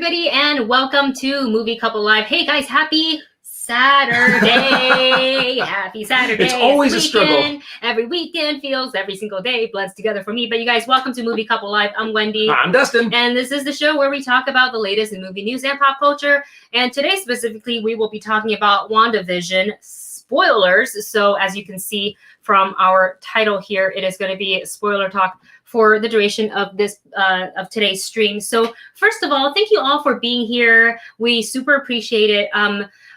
everybody, and welcome to Movie Couple Live. Hey guys, happy Saturday! Happy Saturday! It's always a struggle. Every weekend feels every single day blends together for me. But you guys, welcome to Movie Couple Live. I'm Wendy. I'm Dustin. And this is the show where we talk about the latest in movie news and pop culture. And today specifically, we will be talking about WandaVision spoilers. So as you can see from our title here, it is going to be spoiler talk for the duration of this of today's stream. So first of all, thank you all for being here. We super appreciate it.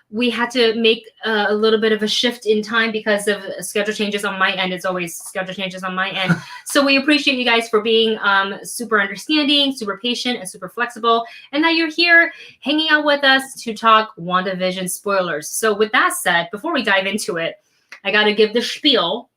We had to make a little bit of a shift in time because of schedule changes on my end. It's always schedule changes on my end. So we appreciate you guys for being super understanding, super patient, and super flexible, and that you're here hanging out with us to talk WandaVision spoilers. So with that said, before we dive into it, I got to give the spiel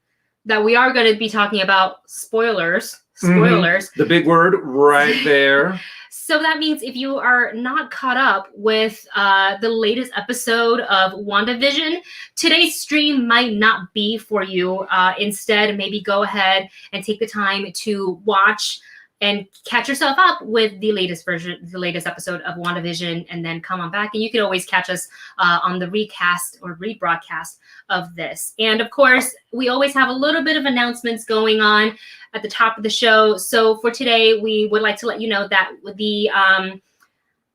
that we are going to be talking about spoilers. Spoilers. The big word right there. So that means if you are not caught up with the latest episode of WandaVision, today's stream might not be for you. Instead, maybe go ahead and take the time to watch and catch yourself up with the latest episode of WandaVision, and then come on back. And you can always catch us on the recast or rebroadcast of this. And of course, we always have a little bit of announcements going on at the top of the show. So for today, we would like to let you know that the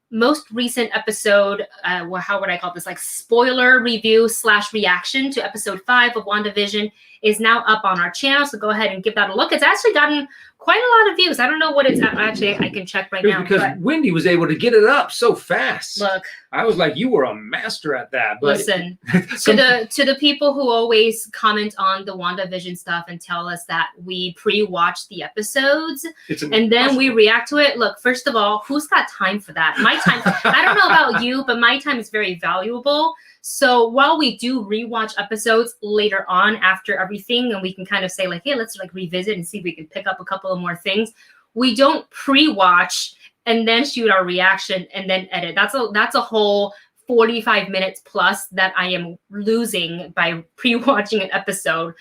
most recent episode, how would I call this, like spoiler review / reaction to episode 5 of WandaVision is now up on our channel. So go ahead and give that a look. It's actually gotten quite a lot of views. I don't know what it's actually. I can check right now. Because Wendy was able to get it up so fast. Look, I was like, you were a master at that. But listen, to the people who always comment on the WandaVision stuff and tell us that we pre-watch the episodes and then we react to it. Look, first of all, who's got time for that? My time, I don't know about you, but my time is very valuable. So while we do rewatch episodes later on after everything, and we can kind of say like, hey, let's like revisit and see if we can pick up a couple of more things, we don't pre-watch and then shoot our reaction and then edit. That's a whole 45 minutes plus that I am losing by pre-watching an episode.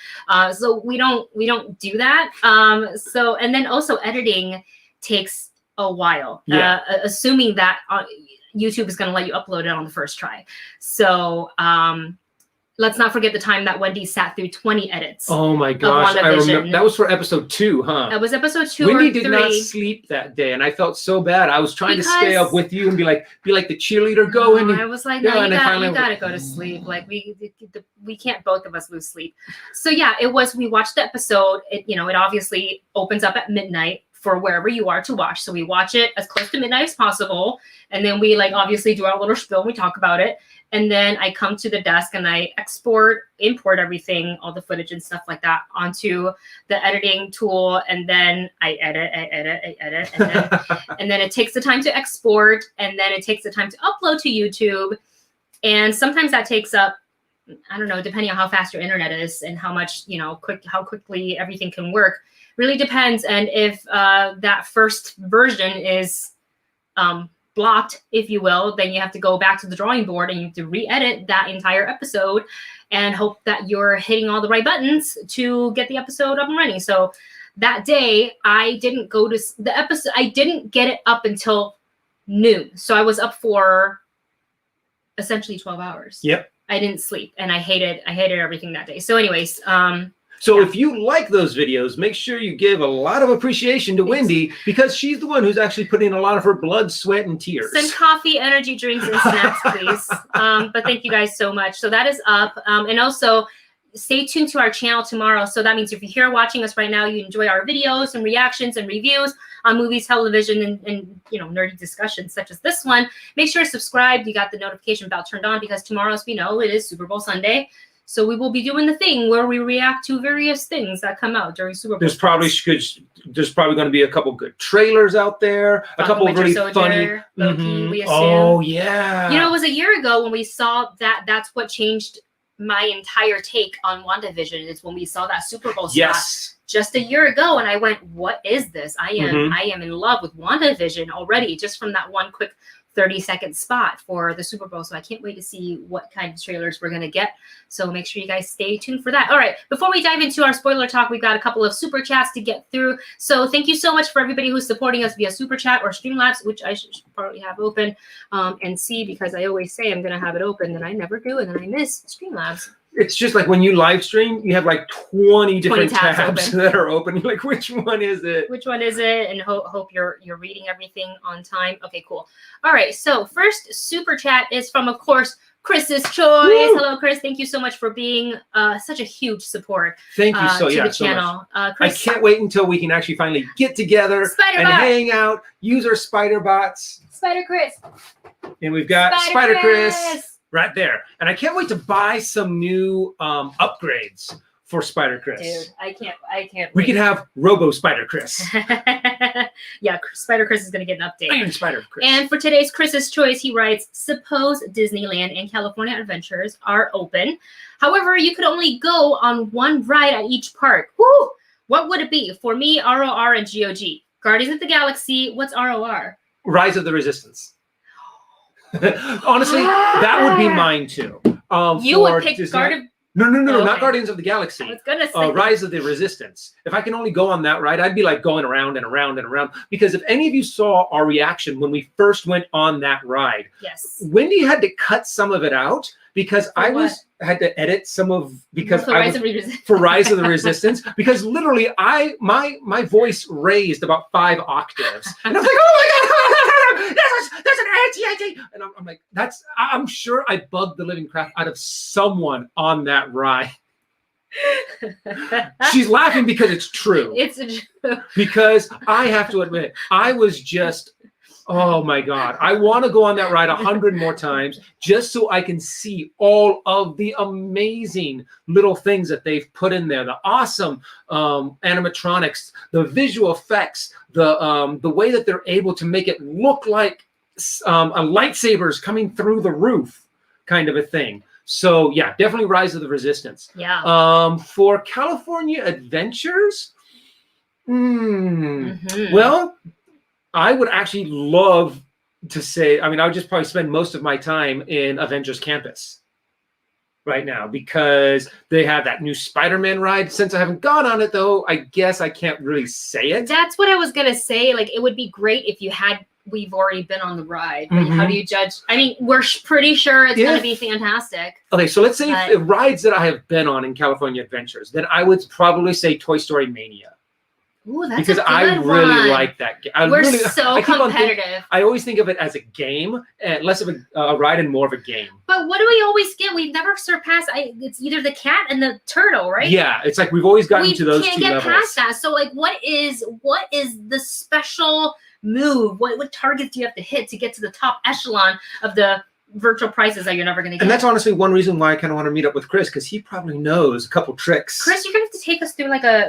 So we don't do that. So, and then also editing takes a while, assuming that YouTube is going to let you upload it on the first try. So let's not forget the time that Wendy sat through 20 edits. Oh my gosh, I remember. That was for episode 2, huh? That was episode 2 Wendy or 3. did not sleep that day, and I felt so bad. I was trying to stay up with you and be like the cheerleader going. I was like, no, you gotta go to sleep. Like we can't both of us lose sleep. So yeah, we watched the episode. It obviously opens up at midnight for wherever you are to watch. So we watch it as close to midnight as possible. And then we obviously do our little spiel and we talk about it. And then I come to the desk and I import everything, all the footage and stuff like that onto the editing tool. And then I edit. And then it takes the time to export. And then it takes the time to upload to YouTube. And sometimes that takes up, I don't know, depending on how fast your internet is and how much, how quickly everything can work. Really depends. And if that first version is blocked, if you will, then you have to go back to the drawing board and you have to re-edit that entire episode and hope that you're hitting all the right buttons to get the episode up and running. So that day I didn't go to the episode. I didn't get it up until noon. So I was up for essentially 12 hours. Yep. I didn't sleep and I hated everything that day. So anyways, so if you like those videos, make sure you give a lot of appreciation to Wendy, because she's the one who's actually putting a lot of her blood, sweat, and tears. Send coffee, energy drinks, and snacks, please. But thank you guys so much. So that is up. And also stay tuned to our channel tomorrow. So that means if you're here watching us right now, you enjoy our videos and reactions and reviews on movies, television, and nerdy discussions such as this one. Make sure to subscribe. You got the notification bell turned on because tomorrow, as we know, it is Super Bowl Sunday. So we will be doing the thing where we react to various things that come out during Super Bowl. There's probably going to be a couple good trailers out there. A couple of really funny. Loki, we assume. Oh yeah. It was a year ago when we saw that. That's what changed my entire take on WandaVision. Is when we saw that Super Bowl spot just a year ago, and I went, "What is this? I am in love with WandaVision already, just from that one quick 30-second spot for the Super Bowl. So I can't wait to see what kind of trailers we're going to get. So make sure you guys stay tuned for that. All right, before we dive into our spoiler talk, we've got a couple of super chats to get through. So thank you so much for everybody who's supporting us via super chat or Streamlabs, which I should probably have open and see, because I always say I'm going to have it open, and I never do, and then I miss Streamlabs. It's just like when you live stream, you have like 20 different tabs open. that are open. You're like, which one is it? Which one is it? And hope you're reading everything on time. Okay, cool. All right. So first super chat is from, of course, Chris's Choice. Woo! Hello, Chris. Thank you so much for being such a huge support. Thank you to the so channel. Much. Chris, I can't wait until we can actually finally get together and hang out, use our spider bots. Spider Chris. And we've got Spider Chris right there. And I can't wait to buy some new upgrades for Spider Chris. Dude, I can't. We could have Robo Spider Chris. Yeah, Spider Chris is going to get an update. Iron Spider Chris. And for today's Chris's Choice, he writes, suppose Disneyland and California Adventures are open. However, you could only go on one ride at each park. Woo! What would it be? For me, ROR and GOG. Guardians of the Galaxy. What's ROR? Rise of the Resistance. Honestly, that would be mine too. You would pick Guardians. No, okay. Not Guardians of the Galaxy. I was gonna say Rise of the Resistance. If I can only go on that ride, I'd be like going around and around and around. Because if any of you saw our reaction when we first went on that ride, yes, Wendy had to cut some of it out because had to edit some of for Rise of the Resistance, because literally my voice raised about 5 octaves, and I was like, oh my god, there's an anti, and I'm like, I'm sure I bugged the living crap out of someone on that ride. She's laughing because it's true. It's true. Because I have to admit, I was just, oh my God, I want to go on that ride 100 more times just so I can see all of the amazing little things that they've put in there. The awesome animatronics, the visual effects, the way that they're able to make it look like a lightsabers coming through the roof kind of a thing. So yeah, definitely Rise of the Resistance. Yeah. For California Adventures, well, I would actually love to say, I mean, I would just probably spend most of my time in Avengers Campus right now, because they have that new Spider-Man ride. Since I haven't gone on it, though, I guess I can't really say it. That's what I was going to say. Like, it would be great if we've already been on the ride. But how do you judge? I mean, we're pretty sure it's going to be fantastic. Okay, so let's say if rides that I have been on in California Adventures, then I would probably say Toy Story Mania. Ooh, that's because a good I really like that game. We're so competitive. I always think of it as a game, less of a ride and more of a game. But what do we always get? We've never surpassed. It's either the cat and the turtle, right? Yeah, it's like we've always gotten to those 2 levels. We can't get past that. So, like, what is the special move? What targets do you have to hit to get to the top echelon of the virtual prizes that you're never going to get? And that's honestly one reason why I kind of want to meet up with Chris, because he probably knows a couple tricks. Chris, you're gonna have to take us through like a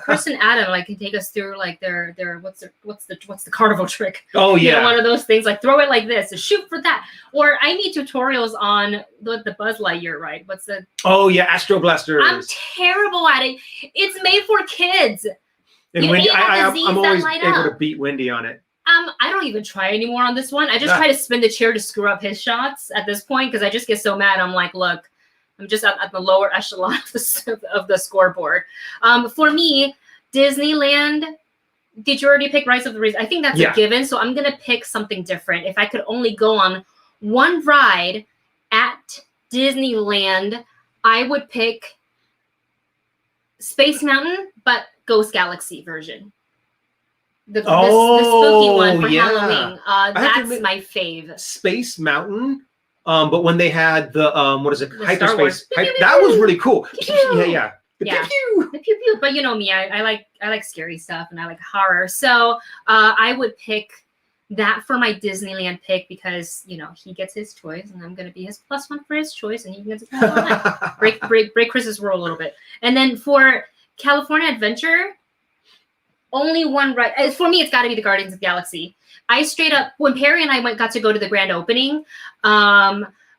Chris and Adam can take us through like their what's the carnival trick? Oh yeah, one of those things, like throw it like this and shoot for that. Or I need tutorials on the Buzz Lightyear ride. What's the? Oh yeah, Astro Blasters. I'm terrible at it. It's made for kids. And Wendy, I'm always able to beat Wendy on it. I don't even try anymore on this one. I just try to spin the chair to screw up his shots at this point, because I just get so mad. I'm like, look, I'm just at the lower echelon of the scoreboard. For me, Disneyland, did you already pick Rise of the Resistance? I think that's a given, so I'm going to pick something different. If I could only go on one ride at Disneyland, I would pick Space Mountain, but Ghost Galaxy version. The spooky one for Halloween. That's my fave. Space Mountain. But when they had the hyperspace, that was really cool. Yeah. The pew pew. But you know me, I like scary stuff and I like horror. So I would pick that for my Disneyland pick, because he gets his choice and I'm gonna be his +1 for his choice, and he gets to break Chris's rule a little bit. And then for California Adventure, only one ride. For me, it's got to be the Guardians of the Galaxy. I straight up, when Perry and I got to go to the grand opening,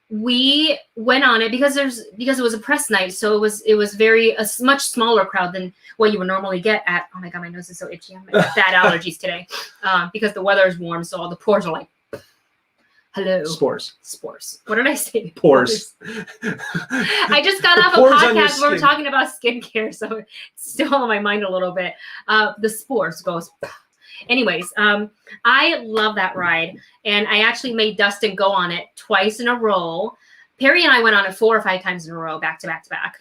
we went on it because it was a press night, so it was a much smaller crowd than what you would normally get at. Oh my God, my nose is so itchy. I'm bad allergies today, because the weather is warm, so all the pores are like. Hello. Spores. What did I say? Pores. I just got off a Pores on your podcast where we're skin. talking about skincare, so it's still on my mind a little bit. The spores goes. Anyways, I love that ride, and I actually made Dustin go on it twice in a row. Perry and I went on it 4 or 5 times in a row, back to back to back.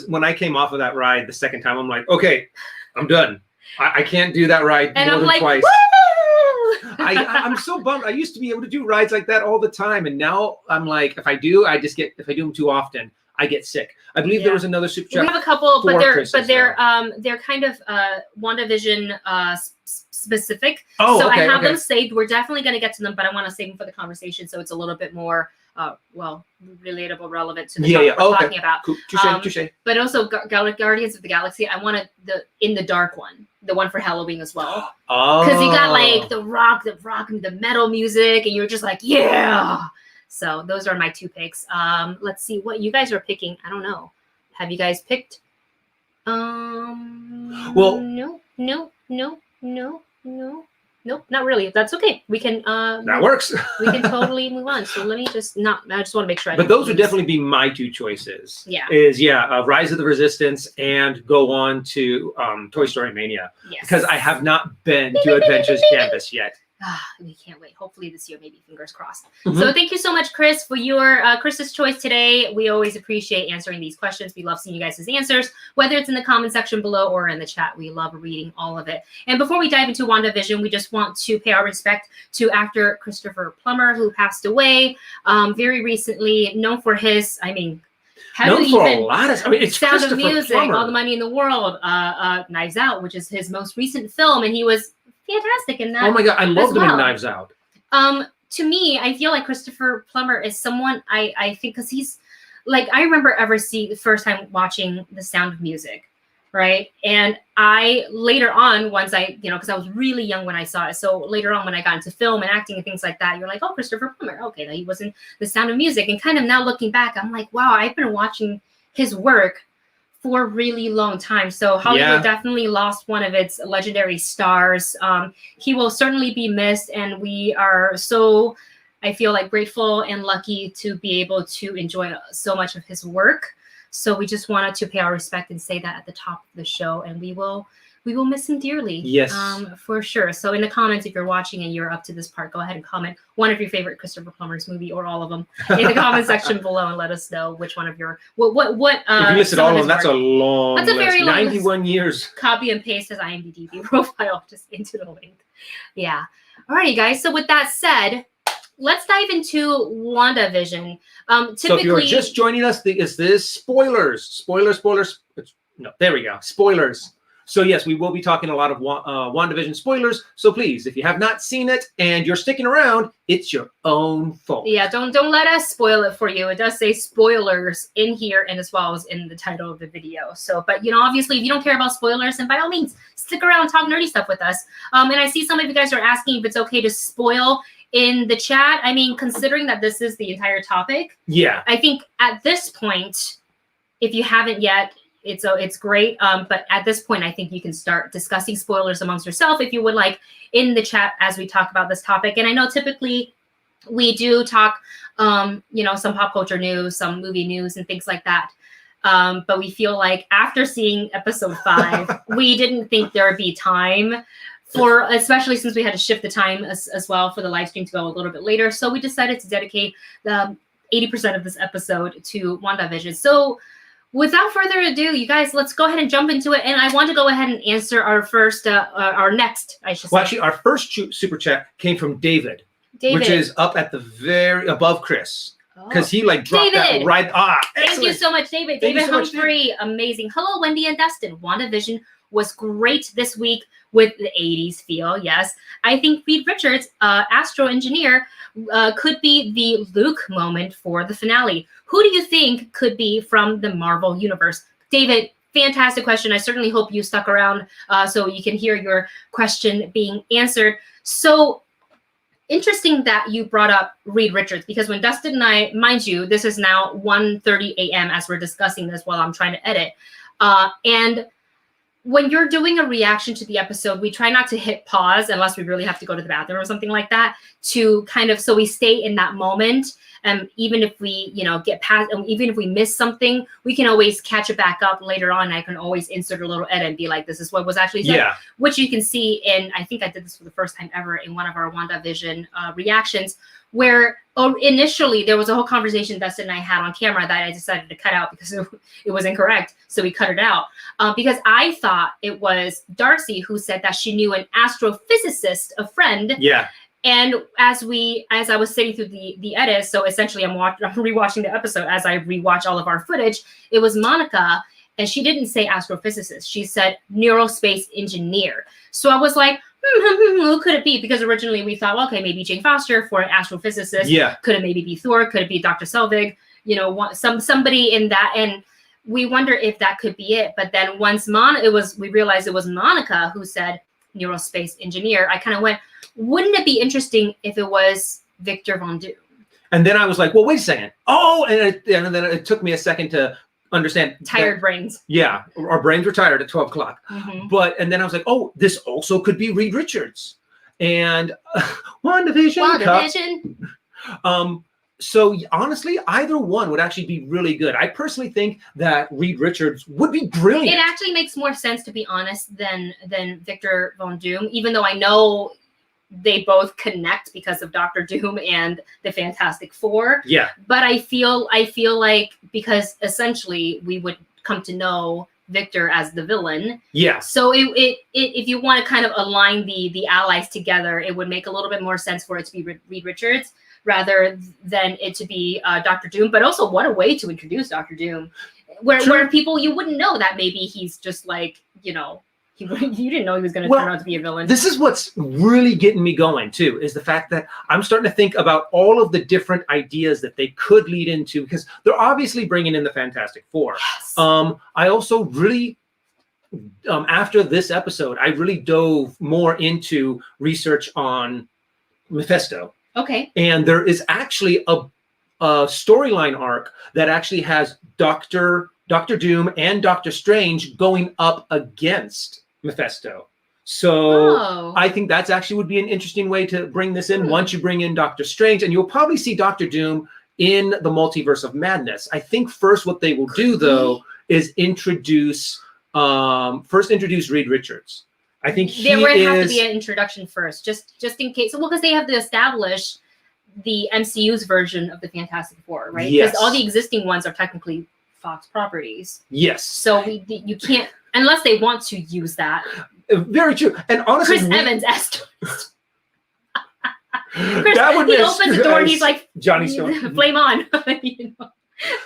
When I came off of that ride the second time, I'm like, okay, I'm done. I can't do that ride And more I'm than like, twice. woo! I'm so bummed. I used to be able to do rides like that all the time, and now I'm like, if I do them too often, I get sick. I believe there was another super chat. We have a couple, but Chris's, they're kind of WandaVision specific. Oh, so okay, I have okay. them saved. We're definitely going to get to them, but I want to save them for the conversation, so it's a little bit more relatable, relevant to the topic we're talking about. Cool. Touche. But also Guardians of the Galaxy. I wanted the In the Dark one, the one for Halloween as well. Oh, Because you got like the rock, and the metal music, and you're just like, yeah. So those are my 2 picks. Let's see what you guys are picking. I don't know. Have you guys picked? Well, No, not really. That's okay. We can. that works. We can totally move on. So let me just I just want to make sure. But those would definitely be my 2 choices. Yeah. Rise of the Resistance and go on to Toy Story Mania. Yes. Because I have not been to Adventures Campus yet. We can't wait. Hopefully this year, maybe, fingers crossed. Mhm. So thank you so much, Chris, for your Chris's choice today. We always appreciate answering these questions. We love seeing you guys' answers, whether it's in the comment section below or in the chat. We love reading all of it. And before we dive into WandaVision, we just want to pay our respect to actor Christopher Plummer, who passed away very recently, known for his, Known for a lot of, it's Sound Christopher of Music, Plummer. All the Money in the World, Knives Out, which is his most recent film, and he was fantastic in that. Oh my God, I loved him in Knives Out. To me, I feel like Christopher Plummer is someone I think, because he's like, I remember the first time watching The Sound of Music, right? And I later on, once I, because I was really young when I saw it. So later on when I got into film and acting and things like that, you're like, oh, Christopher Plummer. Okay, now he was in The Sound of Music. And kind of now looking back, I'm like, wow, I've been watching his work for a really long time. So Hollywood definitely lost one of its legendary stars. He will certainly be missed, and we are so, I feel like, grateful and lucky to be able to enjoy so much of his work. So we just wanted to pay our respect and say that at the top of the show, and we will miss him dearly. Yes. For sure. So in the comments, if you're watching and you're up to this part, go ahead and comment one of your favorite Christopher Plummer's movie, or all of them, in the comment section below, and let us know which one of your what. If you listed all of them, that's a long That's a very list. long 91 years. Copy and paste his IMDb profile just into the link. Yeah. All right, guys. So with that said, let's dive into WandaVision. Typically, So if you're just joining us, this is spoilers. Spoilers. No, there we go. Spoilers. So yes, we will be talking a lot of WandaVision spoilers. So please, if you have not seen it and you're sticking around, it's your own fault. Yeah, don't let us spoil it for you. It does say spoilers in here, and as well as in the title of the video. So, but obviously, if you don't care about spoilers, then by all means, stick around, talk nerdy stuff with us. And I see some of you guys are asking if it's okay to spoil in the chat. I mean, considering that this is the entire topic, I think at this point, if you haven't yet, it's great. But at this point, I think you can start discussing spoilers amongst yourself, if you would like, in the chat as we talk about this topic. And I know typically we do talk, some pop culture news, some movie news, and things like that. But we feel like after seeing episode 5, we didn't think there would be time for, especially since we had to shift the time as well for the live stream to go a little bit later. So we decided to dedicate the 80% of this episode to WandaVision. So without further ado, you guys, let's go ahead and jump into it. And I want to go ahead and answer our next, I should say. Well, actually, our first super chat came from David, which is up at the very above Chris. Because he dropped that right. Thank you so much, David. David Humphrey, amazing. Hello, Wendy and Dustin. WandaVision was great this week with the 80s feel. Yes, I think Reed Richards, Astro Engineer, could be the Luke moment for the finale. Who do you think could be from the Marvel universe? David, fantastic question. I certainly hope you stuck around so you can hear your question being answered. So interesting that you brought up Reed Richards, because when Dustin and I, mind you, this is now 1:30 a.m. as we're discussing this while I'm trying to edit. And when you're doing a reaction to the episode, we try not to hit pause unless we really have to go to the bathroom or something like that, to kind of, so we stay in that moment. Even if we, get past, and even if we miss something, we can always catch it back up later on. I can always insert a little edit and be like, this is what was actually said, which you can see in, I think I did this for the first time ever in one of our WandaVision reactions, where initially there was a whole conversation Dustin and I had on camera that I decided to cut out because it was incorrect. So we cut it out because I thought it was Darcy who said that she knew an astrophysicist, a friend. Yeah. And as I was sitting through the edit, so essentially I'm rewatching the episode as I rewatch all of our footage, it was Monica, and she didn't say astrophysicist. She said neurospace engineer. So I was like, who could it be? Because originally we thought, well, okay, maybe Jane Foster for an astrophysicist. Yeah. Could it maybe be Thor? Could it be Dr. Selvig? Somebody in that. And we wonder if that could be it. But then once we realized it was Monica who said neurospace engineer, I kind of went, wouldn't it be interesting if it was Victor Von Doom? And then I was like, well, wait a second. Oh, and then it took me a second to understand. Tired brains. Yeah, our brains were tired at 12 o'clock. Mm-hmm. And then I was like, oh, this also could be Reed Richards. And WandaVision. So honestly, either one would actually be really good. I personally think that Reed Richards would be brilliant. It actually makes more sense, to be honest, than Victor Von Doom, even though I know they both connect because of Doctor Doom and the Fantastic Four. Yeah. But I feel like, because essentially we would come to know Victor as the villain. Yeah. So it if you want to kind of align the allies together, it would make a little bit more sense for it to be Reed Richards rather than it to be Doctor Doom. But also, what a way to introduce Doctor Doom, where people, you wouldn't know that maybe he's just like, you didn't know he was going to turn out to be a villain. This is what's really getting me going, too, is the fact that I'm starting to think about all of the different ideas that they could lead into, because they're obviously bringing in the Fantastic Four. Yes. I also really, after this episode, I really dove more into research on Mephisto. Okay. And there is actually a storyline arc that actually has Doctor Doom and Doctor Strange going up against Mephisto. So I think that's actually would be an interesting way to bring this in once you bring in Doctor Strange, and you'll probably see Doctor Doom in the Multiverse of Madness. I think first what they will do, though, is introduce Reed Richards. I think there would have to be an introduction first, just in case. Well, because they have to establish the MCU's version of the Fantastic Four, right? Yes. Because all the existing ones are technically Fox properties. Yes. So you can't, unless they want to use that. Very true. And honestly, Chris Evans asked. That would be he opens the door and he's like, Johnny Storm. Flame on.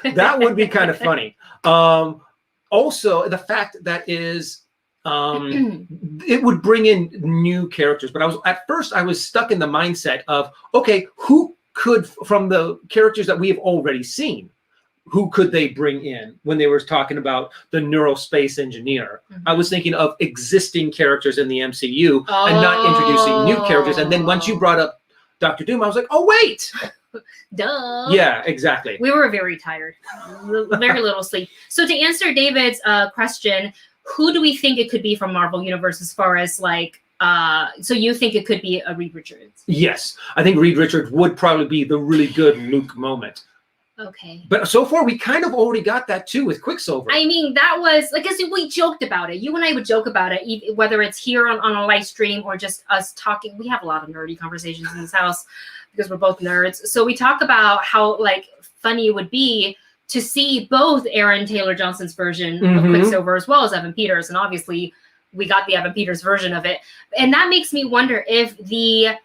That would be kind of funny. Also, the fact that is, it would bring in new characters. But at first I was stuck in the mindset of, okay, who could, from the characters that we have already seen, who could they bring in when they were talking about the neurospace engineer? I was thinking of existing characters in the MCU and not introducing new characters. And then once you brought up Doctor Doom, I was like, oh, wait. Duh. Yeah, exactly. We were very tired. Very little sleep. So to answer David's question, who do we think it could be from Marvel Universe as far as like, so you think it could be a Reed Richards? Yes. I think Reed Richards would probably be the really good Luke moment. Okay. But so far, we kind of already got that, too, with Quicksilver. I mean, that was, like, because we joked about it. You and I would joke about it, whether it's here on a live stream or just us talking. We have a lot of nerdy conversations in this house because we're both nerds. So we talk about how, like, funny it would be to see both Aaron Taylor Johnson's version of Quicksilver as well as Evan Peters. And obviously, we got the Evan Peters version of it. And that makes me wonder if the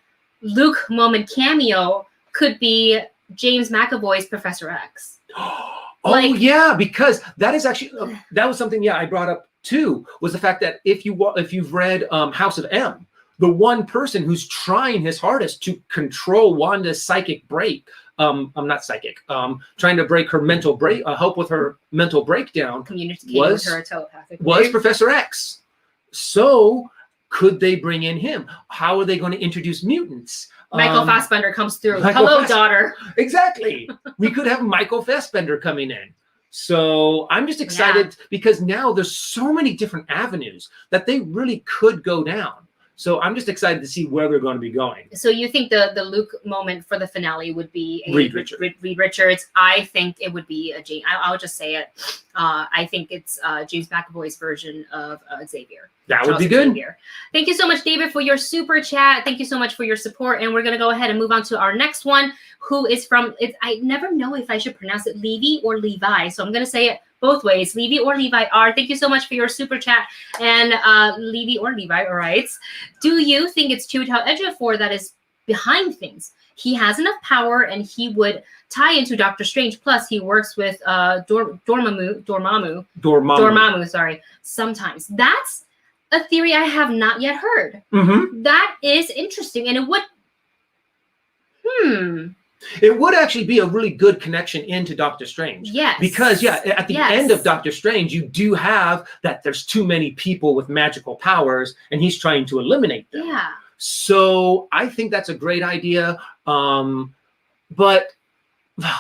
Luke moment cameo could be James McAvoy's Professor X. Yeah, because that is actually that was something I brought up too, was the fact that if you've read House of M, the one person who's trying his hardest to control Wanda's psychic break, I'm not psychic, trying to break her mental break, help with her mental breakdown, communicating with her telepathically, was Professor X. So could they bring in him? How are they going to introduce mutants? Michael Fassbender comes through. Hello, daughter. Exactly. We could have Michael Fassbender coming in. So I'm just excited because now there's so many different avenues that they really could go down. So I'm just excited to see where they're going to be going. So you think the Luke moment for the finale would be Reed Richards? I think it would be a James. I'll just say it. I think it's James McAvoy's version of Xavier. That would be good. Xavier. Thank you so much, David, for your super chat. Thank you so much for your support. And we're going to go ahead and move on to our next one, who is from, I never know if I should pronounce it Levi or Levi. So I'm going to say it both ways, Levi or Levi R. Thank you so much for your super chat. And Levi or Levi writes, do you think it's Chiwetel Ejiofor that is behind things? He has enough power and he would tie into Doctor Strange. Plus, he works with Dormammu, sorry, sometimes. That's a theory I have not yet heard. Mm-hmm. That is interesting. And it would, It would actually be a really good connection into Doctor Strange. Yes. Because, at the end of Doctor Strange, you do have that there's too many people with magical powers, and he's trying to eliminate them. Yeah. So I think that's a great idea. But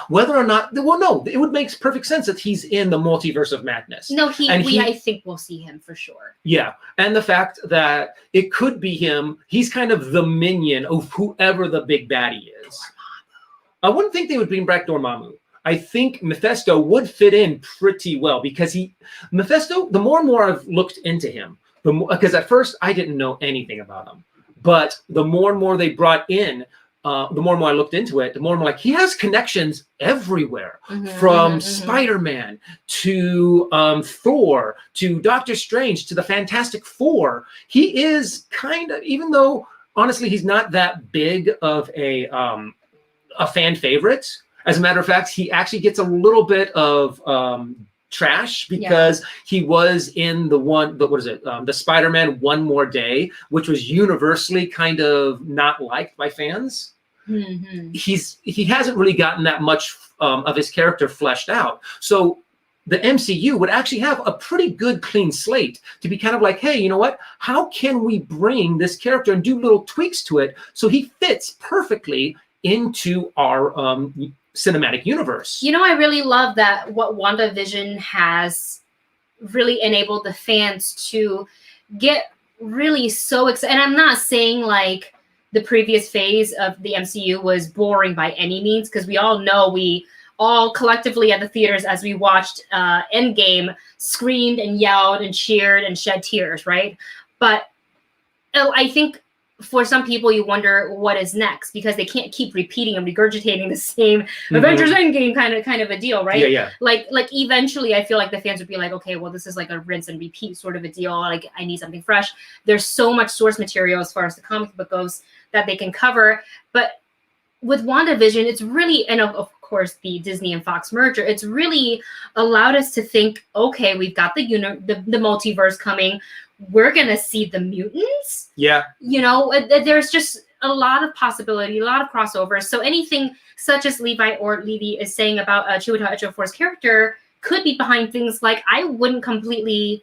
whether or not, well, no, it would make perfect sense that he's in the multiverse of madness. No, I think we'll see him for sure. Yeah. And the fact that it could be him, he's kind of the minion of whoever the big baddie is. I wouldn't think they would bring back Dormammu. I think Mephisto would fit in pretty well because Mephisto, the more and more I've looked into him, because at first I didn't know anything about him, but the more and more they brought in, the more and more I looked into it, the more and more like he has connections everywhere, from Spider-Man to Thor to Doctor Strange to the Fantastic Four. He is kind of, even though honestly he's not that big of a fan favorite. As a matter of fact, he actually gets a little bit of trash because he was in the Spider-Man One More Day, which was universally kind of not liked by fans. Mm-hmm. He hasn't really gotten that much of his character fleshed out. So the MCU would actually have a pretty good clean slate to be kind of like, hey, you know what? How can we bring this character and do little tweaks to it so he fits perfectly into our cinematic universe? You know, I really love that what WandaVision has really enabled the fans to get really so excited. And I'm not saying like the previous phase of the MCU was boring by any means, because we all know we all collectively at the theaters as we watched Endgame screamed and yelled and cheered and shed tears, right? But I think for some people, you wonder what is next because they can't keep repeating and regurgitating the same Avengers Endgame kind of a deal, right? Yeah. Like eventually, I feel like the fans would be like, okay, well, this is like a rinse and repeat sort of a deal. Like, I need something fresh. There's so much source material as far as the comic book goes that they can cover, but with WandaVision, it's really, and of course the Disney and Fox merger, it's really allowed us to think, okay, we've got the multiverse coming. We're going to see the mutants. Yeah. You know, there's just a lot of possibility, a lot of crossovers. So anything such as Levi or Levi is saying about Chiwetel Ejiofor's character could be behind things like, I wouldn't completely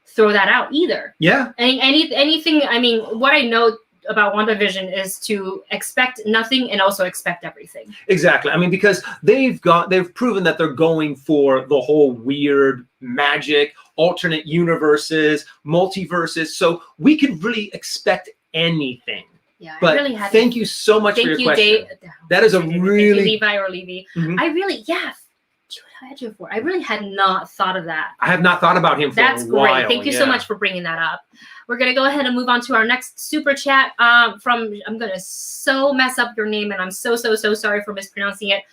throw that out either. Yeah. Anything, I mean, what I know about WandaVision is to expect nothing and also expect everything. Exactly. I mean, because they've proven that they're going for the whole weird magic, alternate universes, multiverses. So we could really expect anything. Yeah, but I really had thank you so much for your question. Dave. That is a really thank you, Levi or Levi. I really, I really had not thought of that. I have not thought about him for a while. That's great. Thank you so much for bringing that up. We're going to go ahead and move on to our next super chat from, I'm going to so mess up your name, and I'm so sorry for mispronouncing it.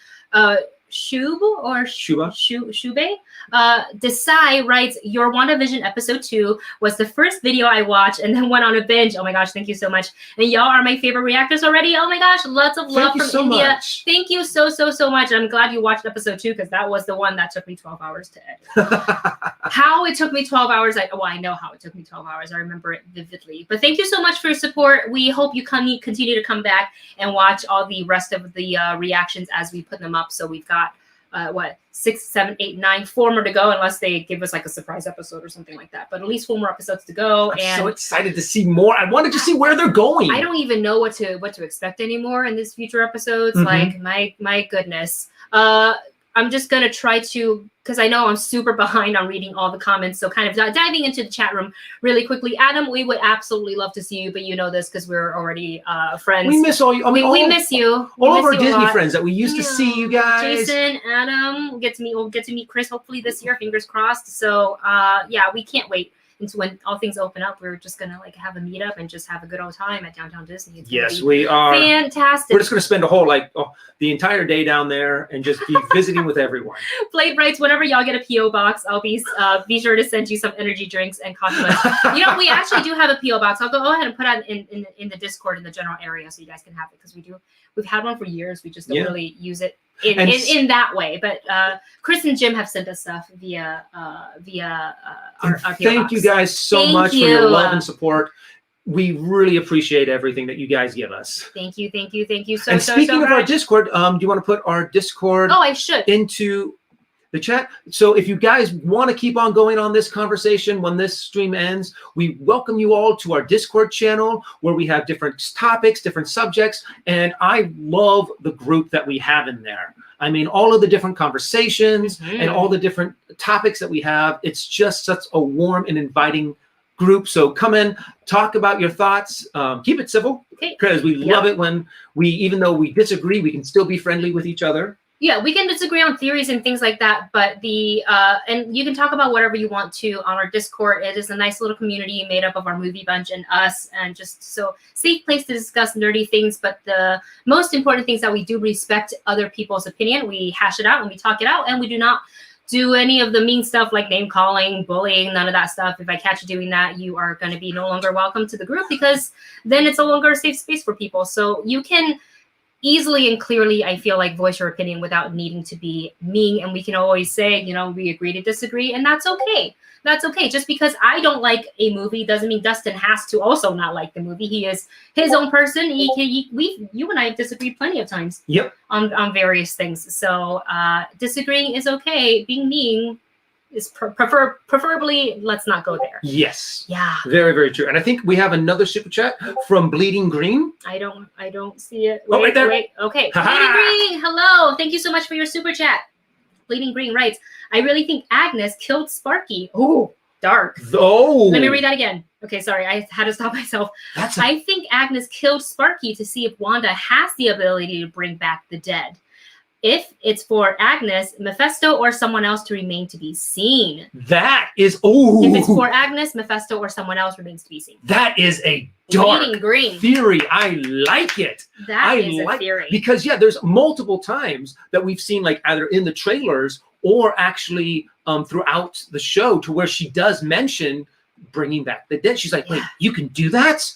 Shub or Shube? Desai writes, your WandaVision episode 2 was the first video I watched and then went on a binge. Oh my gosh, thank you so much. And y'all are my favorite reactors already. Oh my gosh, lots of love from India. Thank you so much. I'm glad you watched episode 2 because that was the one that took me 12 hours to edit. How it took me 12 hours, I know how it took me 12 hours. I remember it vividly. But thank you so much for your support. We hope you continue to come back and watch all the rest of the reactions as we put them up. So we've got 6, 7, 8, 9, 4 more to go, unless they give us like a surprise episode or something like that. But at least 4 more episodes to go. I'm so excited to see more. I wanted to see where they're going. I don't even know what to expect anymore in these future episodes. Like my goodness. I'm just going to try to, because I know I'm super behind on reading all the comments. So kind of diving into the chat room really quickly. Adam, we would absolutely love to see you, but you know this because we're already friends. We miss all you. I mean, we miss you. All of our Disney friends that we used to see you guys. Jason, Adam, we'll get to meet Chris hopefully this year, fingers crossed. So yeah, we can't wait. And so when all things open up, we're just gonna like have a meetup and just have a good old time at Downtown Disney. Yes, we are. Fantastic. We're just gonna spend a whole the entire day down there and just be visiting with everyone. Blade writes, whenever y'all get a PO box, I'll be sure to send you some energy drinks and coffee. You know, we actually do have a PO box. I'll go ahead and put it in the Discord in the general area so you guys can have it because we've had one for years. We just don't really use it in that way. But Chris and Jim have sent us stuff via our PO Thank box. you guys so much for your love and support. We really appreciate everything that you guys give us. Thank you. And speaking of our Discord, do you want to put our Discord I should. into the chat? So if you guys want to keep on going on this conversation when this stream ends, we welcome you all to our Discord channel where we have different topics, different subjects, and I love the group that we have in there. I mean, all of the different conversations and all the different topics that we have, it's just such a warm and inviting group. So come in, talk about your thoughts, keep it civil, because we love it when even though we disagree, we can still be friendly with each other. Yeah, we can disagree on theories and things like that, but and you can talk about whatever you want to on our Discord. It is a nice little community made up of our movie bunch and us, and just so safe place to discuss nerdy things. But the most important things that we do respect other people's opinion. We hash it out and we talk it out, and we do not do any of the mean stuff like name calling, bullying, none of that stuff. If I catch you doing that, you are going to be no longer welcome to the group because then it's no longer a safe space for people. So you can easily and clearly, I feel like, voice your opinion without needing to be mean. And we can always say, you know, we agree to disagree, and that's okay. That's okay. Just because I don't like a movie doesn't mean Dustin has to also not like the movie. He is his own person. You and I have disagreed plenty of times. Yep. On various things. So disagreeing is okay. Being mean is preferably let's not go there. Yes. Yeah. Very, very true. And I think we have another super chat from Bleeding Green. I don't see it. Wait, right there. Wait. Okay. Bleeding Green. Hello. Thank you so much for your super chat. Bleeding Green writes, I really think Agnes killed Sparky. Oh, dark. Oh. Let me read that again. Okay, sorry. I had to stop myself. I think Agnes killed Sparky to see if Wanda has the ability to bring back the dead. If it's for Agnes, Mephisto, or someone else to remain to be seen. That is, oh. If it's for Agnes, Mephisto, or someone else remains to be seen. That is a dark theory. I like it. That is a theory. Because, yeah, there's multiple times that we've seen, like, either in the trailers or actually throughout the show to where she does mention bringing back the dead. She's like, wait, you can do that?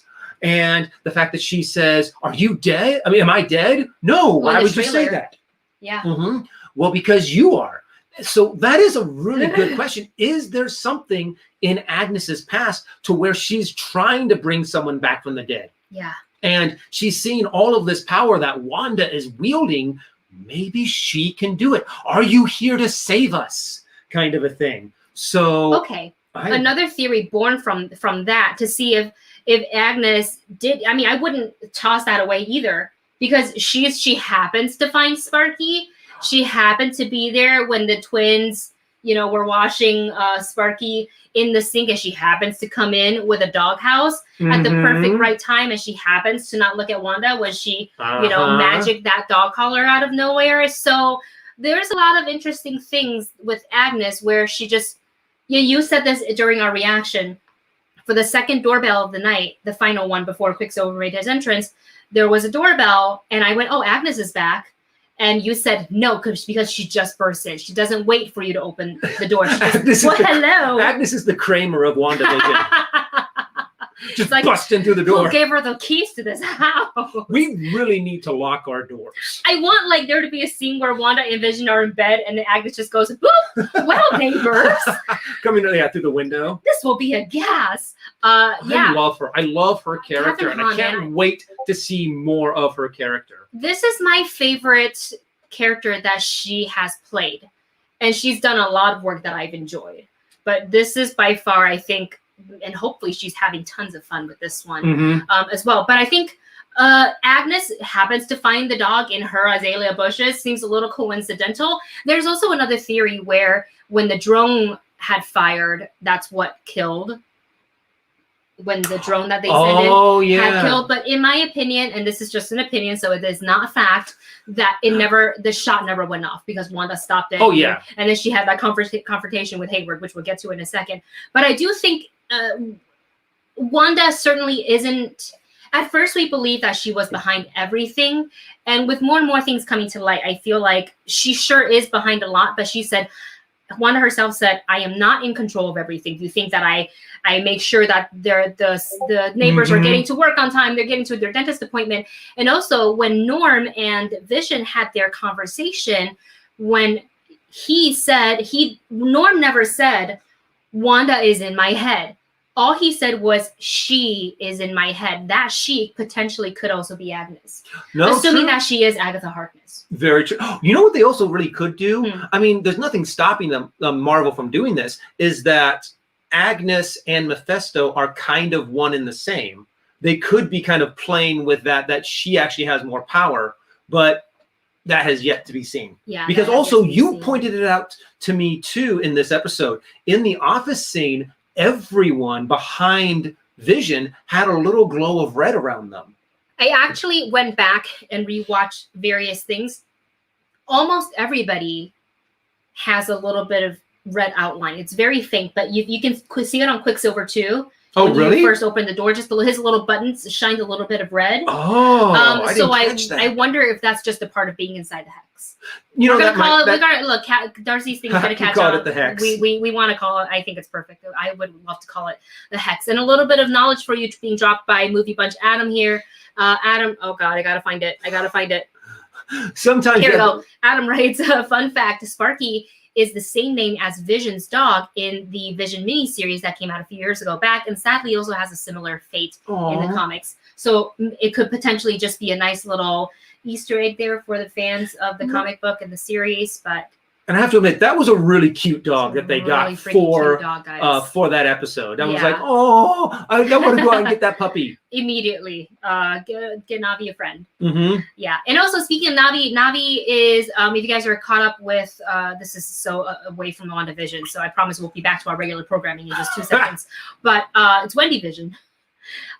And the fact that she says, are you dead? I mean, am I dead? No, why would you say that? Yeah. Mm-hmm. Well, because you are. So that is a really good question. Is there something in Agnes's past to where she's trying to bring someone back from the dead? Yeah. And she's seen all of this power that Wanda is wielding. Maybe she can do it. Are you here to save us? Kind of a thing. So okay. Another theory born from that to see if Agnes did. I mean, I wouldn't toss that away either. Because she happens to find Sparky. She happened to be there when the twins, you know, were washing Sparky in the sink, and she happens to come in with a doghouse at the perfect right time, and she happens to not look at Wanda when she, you know, magic that dog collar out of nowhere. So there's a lot of interesting things with Agnes where she just, you said this during our reaction for the second doorbell of the night, the final one before Quicksilver made his entrance. There was a doorbell, and I went, oh, Agnes is back. And you said, no, because she just bursts in. She doesn't wait for you to open the door. She just, hello. Agnes is the Kramer of WandaVision. Just like, busting through the door. Who gave her the keys to this house? We really need to lock our doors. I want like there to be a scene where Wanda and Vision are in bed, and then Agnes just goes, boop, well, neighbors. Coming through the window. This will be a gas. I love her. I love her character, and I can't wait to see more of her character. This is my favorite character that she has played, and she's done a lot of work that I've enjoyed. But this is by far, I think, and hopefully she's having tons of fun with this one as well. But I think Agnes happens to find the dog in her azalea bushes. Seems a little coincidental. There's also another theory where when the drone had fired, that's what killed. When the drone that they sent in had killed. But in my opinion, and this is just an opinion, so it is not a fact, that the shot never went off because Wanda stopped it. Oh, yeah. And then she had that confrontation with Hayward, which we'll get to in a second. But I do think Wanda certainly isn't. At first, we believed that she was behind everything. And with more and more things coming to light, I feel like she sure is behind a lot. But she said, Wanda herself said, I am not in control of everything. You think that I make sure that the neighbors are getting to work on time, they're getting to their dentist appointment. And also when Norm and Vision had their conversation, when Norm never said, Wanda is in my head. All he said was, she is in my head. That she potentially could also be Agnes. No, assuming that she is Agatha Harkness. Very true. You know what they also really could do? I mean, there's nothing stopping them, Marvel, from doing this, is that Agnes and Mephisto are kind of one and the same. They could be kind of playing with that she actually has more power, but that has yet to be seen. Yeah. Because also you pointed it out to me too in this episode. In the office scene, everyone behind Vision had a little glow of red around them. I actually went back and rewatched various things. Almost everybody has a little bit of red outline. It's very faint, but you can see it on Quicksilver too. Oh, when really? You first opened the door, just his little buttons shined a little bit of red. Oh, I didn't catch that. I wonder if that's just a part of being inside the hex. You know, look, Darcy's thing is going to catch on. on. It the hex. We want to call it. I think it's perfect. I would love to call it the hex. And a little bit of knowledge for you being dropped by Movie Bunch Adam here. Adam, oh God, I gotta find it. Sometimes here we go. Adam writes a fun fact: Sparky is the same name as Vision's dog in the Vision miniseries that came out a few years ago back, and sadly also has a similar fate in the comics. So it could potentially just be a nice little Easter egg there for the fans of the comic book and the series. But and I have to admit, that was a really cute dog that they got for that episode. I was like, oh, I want to go out and get that puppy. Immediately. Get Navi a friend. Mm-hmm. Yeah. And also, speaking of Navi is, if you guys are caught up with, this is so away from WandaVision, so I promise we'll be back to our regular programming in just 2 seconds. But it's WandaVision.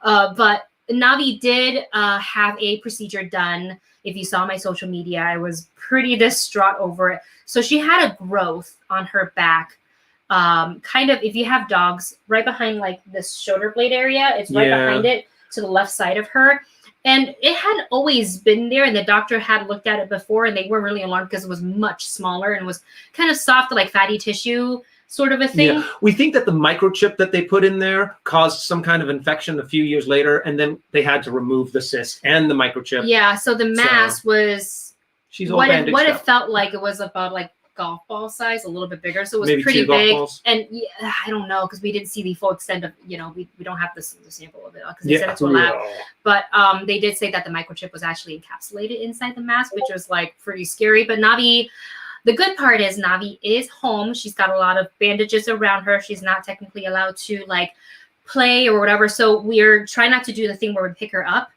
But Navi did have a procedure done. If you saw my social media, I was pretty distraught over it. So she had a growth on her back. Kind of, if you have dogs, right behind like this shoulder blade area, it's right behind it to the left side of her. And it had always been there, and the doctor had looked at it before, and they weren't really alarmed because it was much smaller and was kind of soft, like fatty tissue sort of a thing. Yeah. We think that the microchip that they put in there caused some kind of infection a few years later, and then they had to remove the cyst and the microchip. Yeah, so the mass was what it felt like. It was about like golf ball size, a little bit bigger, so it was maybe pretty big. And I don't know, because we didn't see the full extent of, we don't have the sample of it because they sent it to a lab. But they did say that the microchip was actually encapsulated inside the mask, which was like pretty scary. But Navi, the good part is Navi is home. She's got a lot of bandages around her. She's not technically allowed to like play or whatever. So we're trying not to do the thing where we pick her up.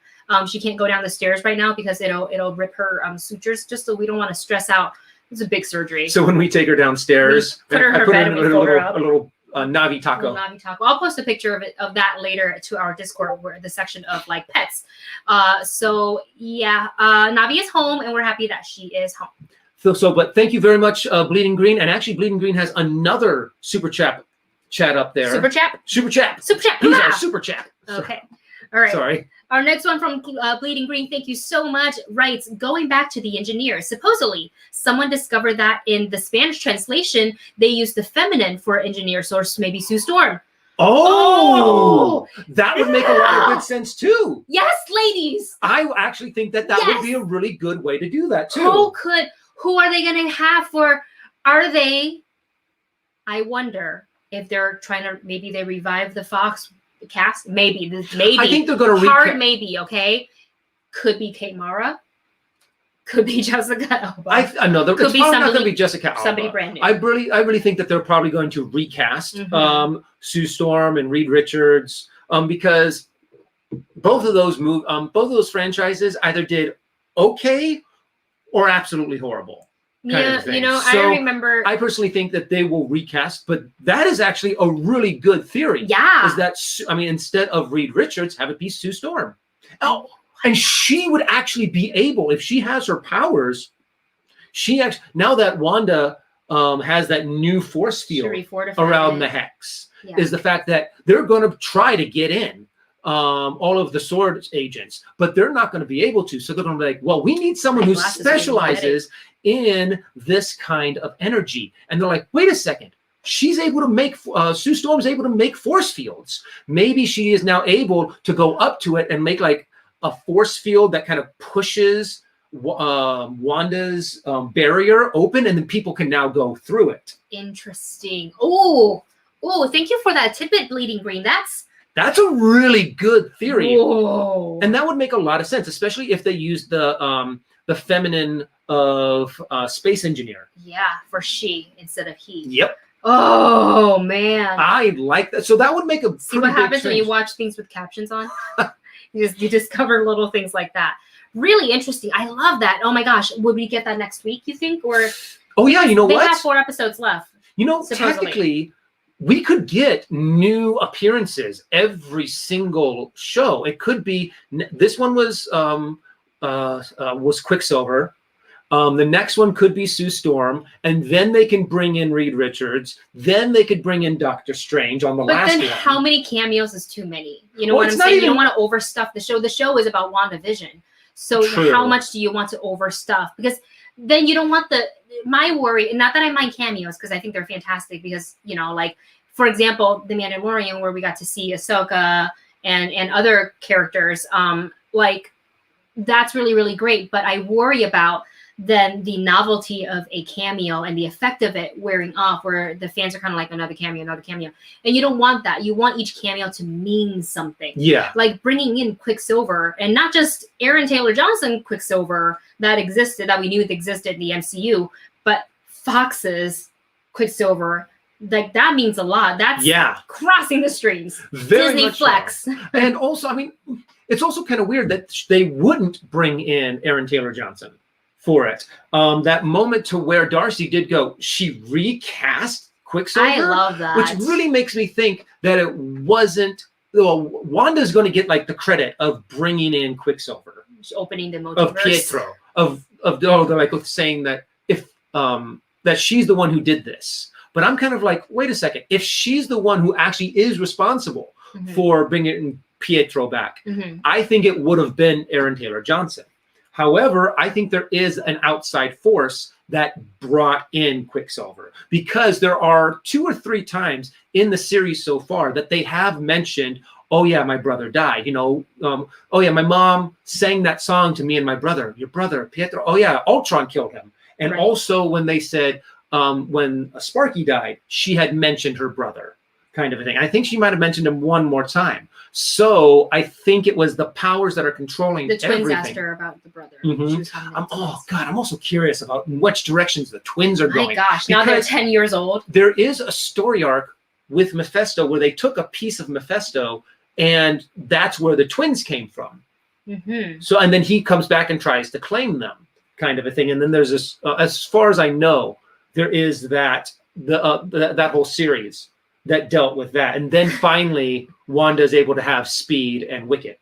She can't go down the stairs right now because it'll rip her sutures. Just so we don't want to stress out. It's a big surgery. So when we take her downstairs, put her in her bed and we fold her up. A little Navi taco. Navi taco. I'll post a picture of that later to our Discord, where the section of like pets. So yeah, Navi is home, and we're happy that she is home. But thank you very much, Bleeding Green. And actually, Bleeding Green has another super chat up there. Super chat. He's our super chat. Okay. All right. Sorry. Our next one from Bleeding Green, thank you so much, writes, going back to the engineer, supposedly someone discovered that in the Spanish translation, they used the feminine for engineer, source maybe Sue Storm. Oh, that would make a lot of good sense too. Yes, ladies. I actually think that would be a really good way to do that too. Who are they going to have I wonder if they're trying to, maybe they revive the Fox cast. Maybe. I think they're going to hard maybe, okay? Could be Kate Mara. Could be Jessica Alba. Could be not going to be Jessica Alba. Somebody brand new. I really think that they're probably going to recast Sue Storm and Reed Richards because both of those franchises either did okay or absolutely horrible. Yeah, So I remember. I personally think that they will recast, but that is actually a really good theory. Yeah. Is that, instead of Reed Richards, have it be Sue Storm. Oh, and she would actually be able, if she has her powers, now that Wanda has that new force field around the Hex, is the fact that they're going to try to get in all of the Sword agents, but they're not going to be able to. So they're going to be like, well, we need someone who specializes in this kind of energy. And they're like, wait a second. She's able to make, Sue Storm's able to make force fields. Maybe she is now able to go up to it and make like a force field that kind of pushes Wanda's barrier open, and then people can now go through it. Interesting. Oh, thank you for that tidbit, Bleeding Green. That's a really good theory. Whoa. And that would make a lot of sense, especially if they use the feminine of space engineer. Yeah, for she instead of he. Yep. Oh man, I like that. So that would make a see what happens when you watch things with captions on. you discover little things like that. Really interesting. I love that. Oh my gosh, would we get that next week? You think? Or oh yeah, you know what? They have 4 episodes left. Technically, we could get new appearances every single show. It could be this one was Quicksilver. The next one could be Sue Storm, and then they can bring in Reed Richards. Then they could bring in Doctor Strange on the last one. But then how many cameos is too many? You know what I'm saying? You don't want to overstuff the show. The show is about WandaVision. So how much do you want to overstuff? Because then you don't want my worry, and not that I mind cameos, because I think they're fantastic, because, like, for example, The Mandalorian, where we got to see Ahsoka and other characters, like, that's really, really great. But I worry about then the novelty of a cameo and the effect of it wearing off, where the fans are kind of like, another cameo. And you don't want that. You want each cameo to mean something. Yeah. Like bringing in Quicksilver, and not just Aaron Taylor Johnson Quicksilver that we knew existed in the MCU, but Fox's Quicksilver. Like, that means a lot. That's crossing the streams. Very Disney flex. So. And also, it's also kind of weird that they wouldn't bring in Aaron Taylor Johnson for it. That moment to where Darcy did go, she recast Quicksilver. I love that. Which really makes me think that it wasn't. Well, Wanda's going to get like the credit of bringing in Quicksilver, opening the multiverse of Pietro, they're like saying that if that she's the one who did this. But I'm kind of like, wait a second. If she's the one who actually is responsible for bringing Pietro back, I think it would have been Aaron Taylor Johnson. However, I think there is an outside force that brought in Quicksilver, because there are 2 or 3 times in the series so far that they have mentioned, oh yeah, my brother died. Oh yeah, my mom sang that song to me and my brother. Your brother, Pietro. Oh yeah, Ultron killed him. And also when they said, when Sparky died, she had mentioned her brother, kind of a thing. I think she might have mentioned him one more time. So I think it was the powers that are controlling the twins everything. Asked her about the brother. She was I'm also curious about in which directions the twins are going. My gosh, now they're 10 years old. There is a story arc with Mephisto where they took a piece of Mephisto, and that's where the twins came from. So, and then he comes back and tries to claim them, kind of a thing. And then there's this, as far as I know, there is that that whole series that dealt with that. And then finally, Wanda is able to have Speed and Wiccan.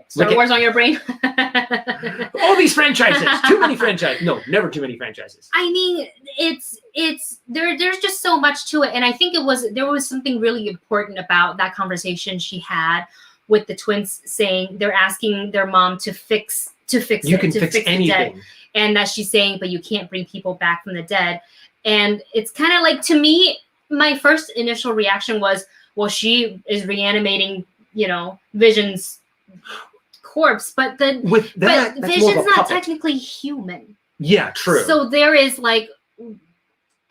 Star Wars on your brain. All these franchises. Too many franchises. No, never too many franchises. I mean, there's just so much to it. And I think there was something really important about that conversation she had with the twins, saying they're asking their mom to fix it. You can fix anything. And that she's saying, but you can't bring people back from the dead. And it's kind of like, to me, my first initial reaction was, well, she is reanimating, Vision's corpse. But then but Vision's not technically human. Yeah, true. So there is like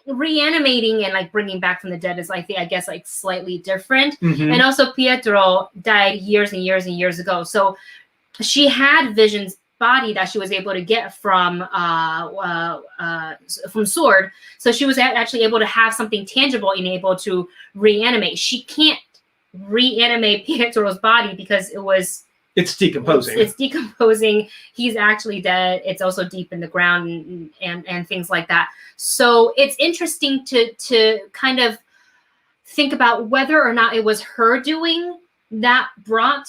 reanimating and like bringing back from the dead is, I guess, like slightly different. And also Pietro died years and years and years ago. So she had Vision's body that she was able to get from Sword. So she was actually able to have something tangible and able to reanimate. She can't reanimate Pietro's body because it's decomposing. It's decomposing. He's actually dead. It's also deep in the ground and things like that. So it's interesting to kind of think about whether or not it was her doing that brought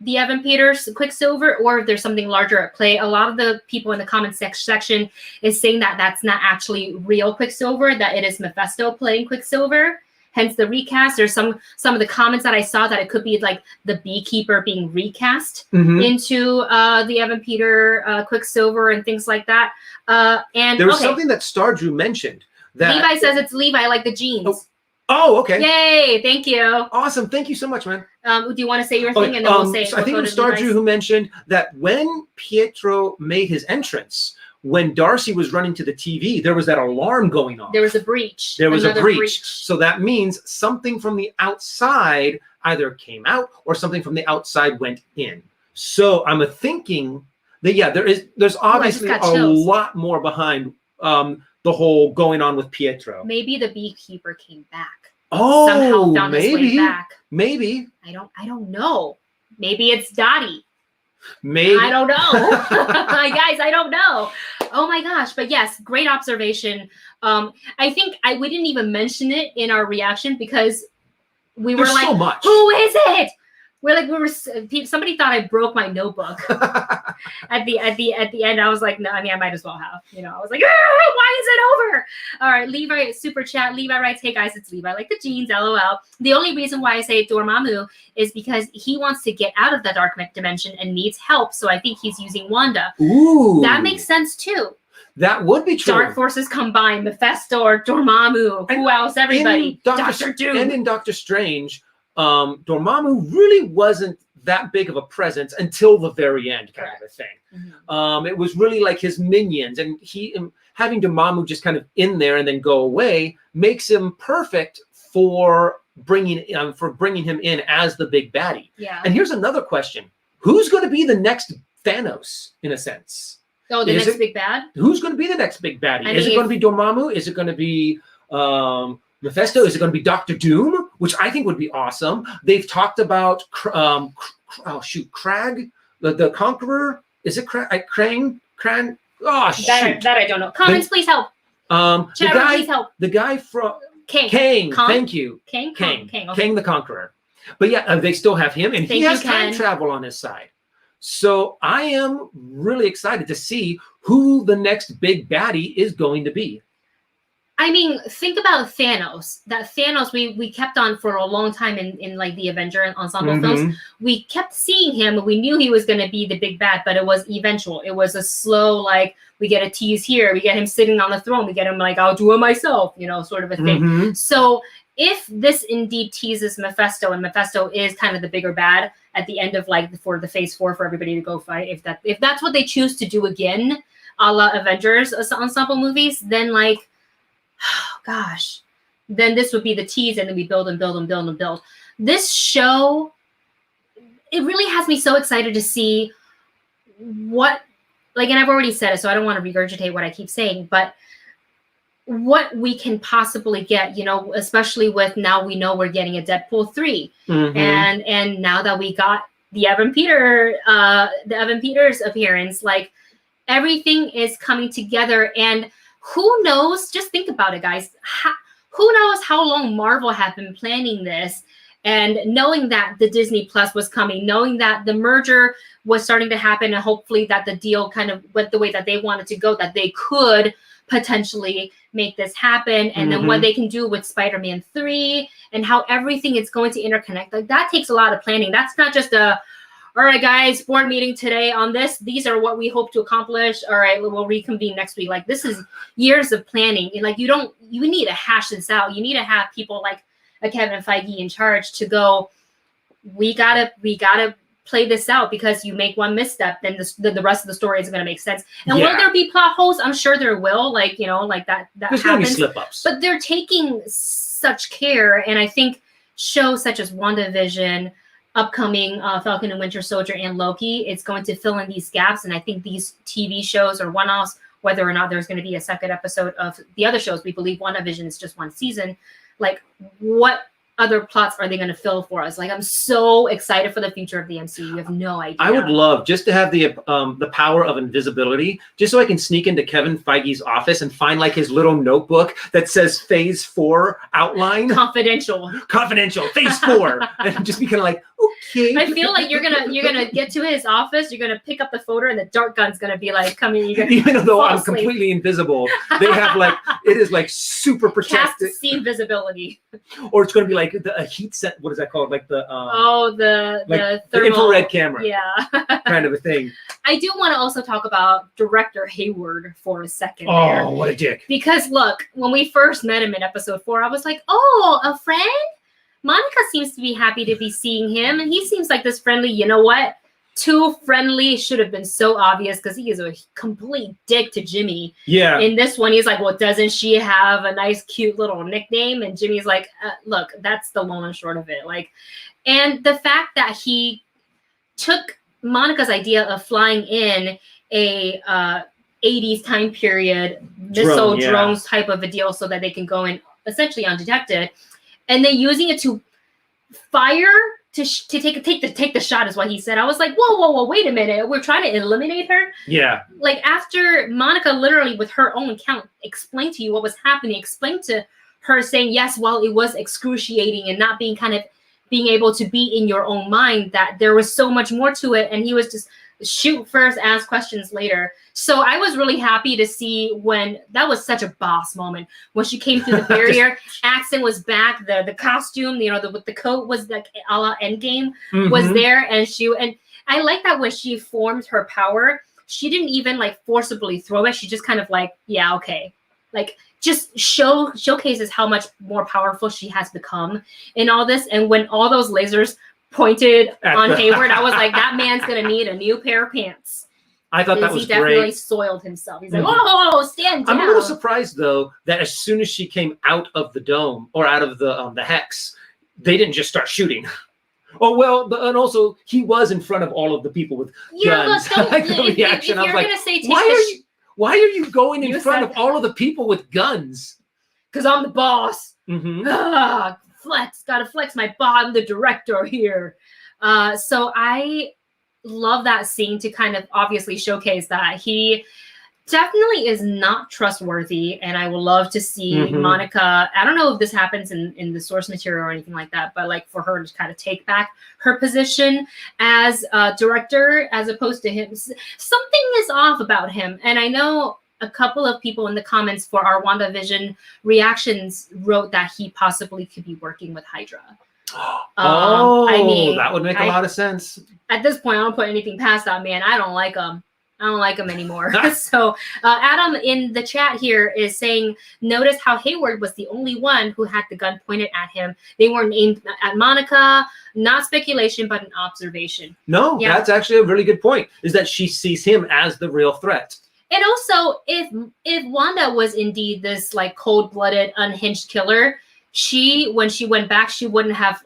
the Evan Peters Quicksilver, or if there's something larger at play. A lot of the people in the comment section is saying that that's not actually real Quicksilver, that it is Mephisto playing Quicksilver. Hence the recast. There's some of the comments that I saw that it could be like the Beekeeper being recast into the Evan Peter Quicksilver and things like that. And there was something that Stardrew mentioned. That Levi says it's Levi, like the jeans. Oh, okay. Yay! Thank you. Awesome. Thank you so much, man. Do you want to say your thing, and then we'll say? I think it was Stardrew who mentioned that when Pietro made his entrance, when Darcy was running to the TV, there was that alarm going on. There was a breach. There was a breach. So that means something from the outside either came out or something from the outside went in. So I'm thinking that, there's obviously a lot more behind the whole going on with Pietro. Maybe the Beekeeper came back. Oh, somehow found his way back. Maybe. I don't know. Maybe it's Dottie. Maybe. I don't know. Guys, I don't know. Oh my gosh. But yes, great observation. I think we didn't even mention it in our reaction because There's were like, so much. Who is it? Somebody thought I broke my notebook at the end. I was like, no, I might as well have, I was like, why is it over? All right. Levi super chat. Levi writes, hey guys, it's Levi, like the jeans, LOL. The only reason why I say Dormammu is because he wants to get out of the dark dimension and needs help. So I think he's using Wanda. Ooh. That makes sense too. That would be true. Dark forces combined, Mephisto or Dormammu. Who else? Everybody. Doctor Doom. And in Doctor Strange, Dormammu really wasn't that big of a presence until the very end, kind of a thing. It was really like his minions, and having Dormammu just kind of in there and then go away makes him perfect for bringing him in as the big baddie. Yeah. And here's another question: who's going to be the next Thanos, in a sense? Oh, the next big bad? Who's going to be the next big baddie? Is it going to be Dormammu? Is it going to be Mephisto? Is it going to be Doctor Doom, which I think would be awesome? They've talked about Krang, the Conqueror. Is it Krang? Oh, shoot. That I don't know. Comments, please help. Please help. The guy from Kang. Thank you. Kang. Okay. Kang the Conqueror. But yeah, they still have him, and he has time travel on his side. So I am really excited to see who the next big baddie is going to be. I mean, think about Thanos. That Thanos we kept on for a long time in like the Avenger ensemble films. We kept seeing him. We knew he was going to be the big bad, but it was eventual. It was a slow, like, we get a tease here. We get him sitting on the throne. We get him like, I'll do it myself, sort of a thing. So if this indeed teases Mephisto, and Mephisto is kind of the bigger bad at the end of for the phase 4 for everybody to go fight, if that's what they choose to do again, a la Avengers ensemble movies, then oh, gosh, then this would be the tease, and then we build and build and build and build. This show, it really has me so excited to see what, and I've already said it, so I don't want to regurgitate what I keep saying, but what we can possibly get, especially with now we know we're getting a Deadpool 3. And now that we got the Evan Peters appearance, everything is coming together. And who knows, just think about it, guys. Who knows how long Marvel have been planning this, and knowing that the Disney Plus was coming, knowing that the merger was starting to happen, and hopefully that the deal kind of went the way that they wanted to go, that they could potentially make this happen, and then what they can do with Spider-Man 3 and how everything is going to interconnect. That takes a lot of planning. That's not just all right, guys, board meeting today on this. These are what we hope to accomplish. All right, we'll reconvene next week. This is years of planning. And you need to hash this out. You need to have people like a Kevin Feige in charge to go, we gotta play this out, because you make one misstep, then the rest of the story isn't going to make sense. And will there be plot holes? I'm sure there will, that There's going to be slip-ups. But they're taking such care, and I think shows such as WandaVision, upcoming Falcon and Winter Soldier, and Loki, it's going to fill in these gaps. And I think these TV shows are one-offs, whether or not there's going to be a second episode of the other shows. We believe WandaVision is just one season. What other plots are they going to fill for us? Like, I'm so excited for the future of the MCU. You have no idea. I would love just to have the power of invisibility, just so I can sneak into Kevin Feige's office and find like his little notebook that says Phase 4 outline. Confidential, Phase 4, and just be kind of like, okay. I feel like you're gonna get to his office, you're gonna pick up the folder, and the dart gun's gonna be like coming. Even though I'm completely invisible, they have like it is like super protected. Cast scene visibility. Or it's going to be like a heat set. What is that called? Like the the thermal, the infrared camera. Yeah, kind of a thing. I do want to also talk about director Hayward for a second. Oh, what a dick! Because look, when we first met him in episode 4, I was like, oh, a friend. Monica seems to be happy to be seeing him, and he seems like this friendly. You know what? Too friendly should have been so obvious because he is a complete dick to Jimmy. Yeah. In this one, he's like, well, doesn't she have a nice, cute little nickname? And Jimmy's like, look, that's the long and short of it. Like, and the fact that he took Monica's idea of flying in a 80s time period missile drones type of a deal so that they can go in essentially undetected, and then using it to fire. To take the shot is what he said. I was like, whoa, wait a minute. We're trying to eliminate her? Yeah. Like, after Monica literally, with her own account, explained to you what was happening, explained to her saying, yes, well, it was excruciating and not being being able to be in your own mind, that there was so much more to it. And he was just shoot first, ask questions later. So I was really happy to see when that was such a boss moment when she came through the barrier. Accent was back, the costume, with the coat was like a la Endgame was there, and I like that when she formed her power, she didn't even like forcibly throw it. She just kind of like, yeah, okay, like just showcases how much more powerful she has become in all this. And when all those lasers pointed on Hayward, I was like, that man's gonna need a new pair of pants. I thought that was he definitely soiled himself. He's like, whoa, stand down. I'm a little surprised though that as soon as she came out of the dome or out of the hex, they didn't just start shooting. Oh well, and also he was in front of all of the people with guns. Look, like the reaction, I was like, why are you going in front of all of the people with guns? Because I'm the boss. Gotta flex my boss. I'm the director here. So I love that scene to kind of obviously showcase that he definitely is not trustworthy, and I would love to see Monica. I don't know if this happens in the source material or anything like that, but like for her to kind of take back her position as director as opposed to him. Something is off about him, and I know a couple of people in the comments for our WandaVision reactions wrote that he possibly could be working with Hydra. I mean, that would make a lot of sense. At this point, I don't put anything past that man. I don't like him. I don't like him anymore. So Adam in the chat here is saying, notice how Hayward was the only one who had the gun pointed at him. They weren't aimed at Monica. Not speculation, but an observation. No, that's actually a really good point, is that she sees him as the real threat. And also, if Wanda was indeed this like cold-blooded, unhinged killer, when she went back, she wouldn't have,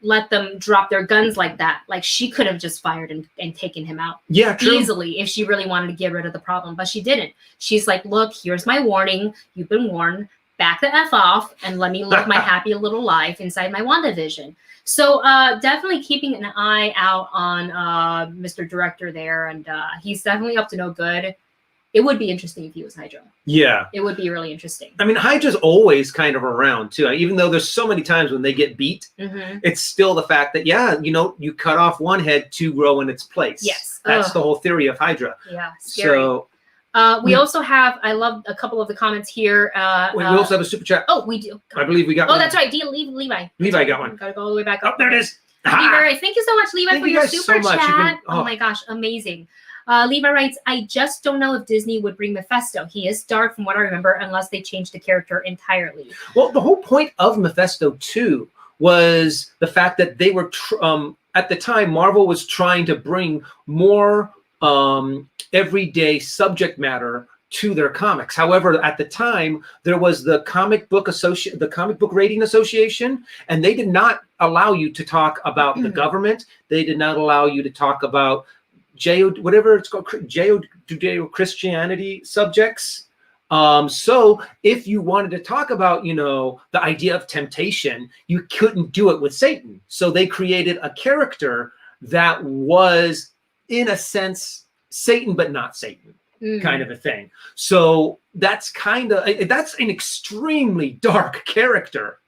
let them drop their guns like that. Like, she could have just fired and taken him out easily if she really wanted to get rid of the problem, but she didn't. She's like, look, here's my warning. You've been warned. Back the F off and let me live my happy little life inside my WandaVision. So definitely keeping an eye out on Mr. Director there, and he's definitely up to no good. It would be interesting if he was Hydra. Yeah. It would be really interesting. I mean, Hydra's always kind of around, too. Even though there's so many times when they get beat, it's still the fact that, you cut off one head to grow in its place. Yes. That's the whole theory of Hydra. Yeah, scary. So, we also have, I love a couple of the comments here. We also have a super chat. Oh, we do. I believe we got one. Oh, that's right. Levi. Levi got one. Gotta go all the way back up. Oh, there it is. Levi, thank you so much, Levi, for your super chat. Oh my gosh, amazing. Levi writes, I just don't know if Disney would bring Mephisto. He is dark from what I remember, unless they change the character entirely. Well, the whole point of Mephisto, too, was the fact that they were, at the time, Marvel was trying to bring more everyday subject matter to their comics. However, at the time, there was the Comic Book Rating Association, and they did not allow you to talk about the government. They did not allow you to talk about Judeo-Christianity subjects. So if you wanted to talk about, the idea of temptation, you couldn't do it with Satan. So they created a character that was, in a sense, Satan, but not Satan, kind of a thing. So that's an extremely dark character.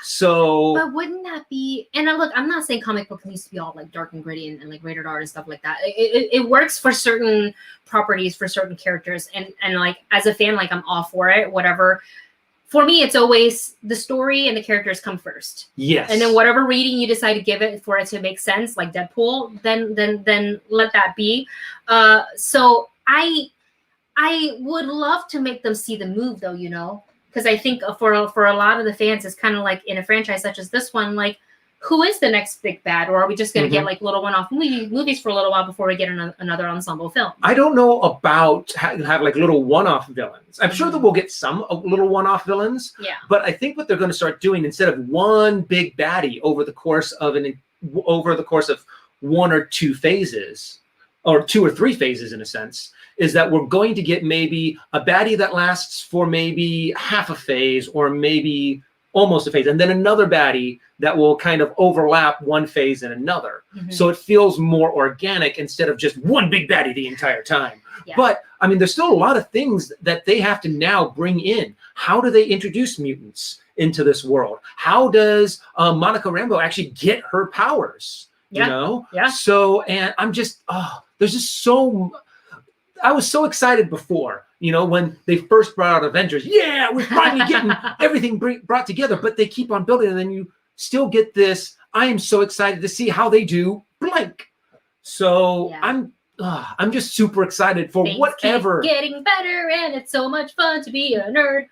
So, but wouldn't that be? And look, I'm not saying comic book needs to be all like dark and gritty and like rated R and stuff like that. It works for certain properties, for certain characters, and like as a fan, like I'm all for it. Whatever. For me, it's always the story and the characters come first. Yes. And then whatever reading you decide to give it for it to make sense, like Deadpool, then let that be. So I would love to make them see the move, though, because I think for a lot of the fans, it's kind of like in a franchise such as this one, like, who is the next big bad? Or are we just going to get like little one-off movies for a little while before we get another ensemble film? I don't know about have like little one-off villains. I'm sure that we'll get some little one-off villains. Yeah. But I think what they're going to start doing, instead of one big baddie over the course of one or two phases, or 2 or 3 phases in a sense, is that we're going to get maybe a baddie that lasts for maybe half a phase or maybe almost a phase, and then another baddie that will kind of overlap one phase and another. So it feels more organic instead of just one big baddie the entire time. Yeah. But I mean, there's still a lot of things that they have to now bring in. How do they introduce mutants into this world? How does Monica Rambeau actually get her powers? Yeah. So, and I'm just, there's just I was so excited before, when they first brought out Avengers. Yeah, we're finally getting everything brought together, but they keep on building, and then you still get this. I am so excited to see how they do blank. So yeah. I'm just super excited for whatever. Keep getting better, and it's so much fun to be a nerd.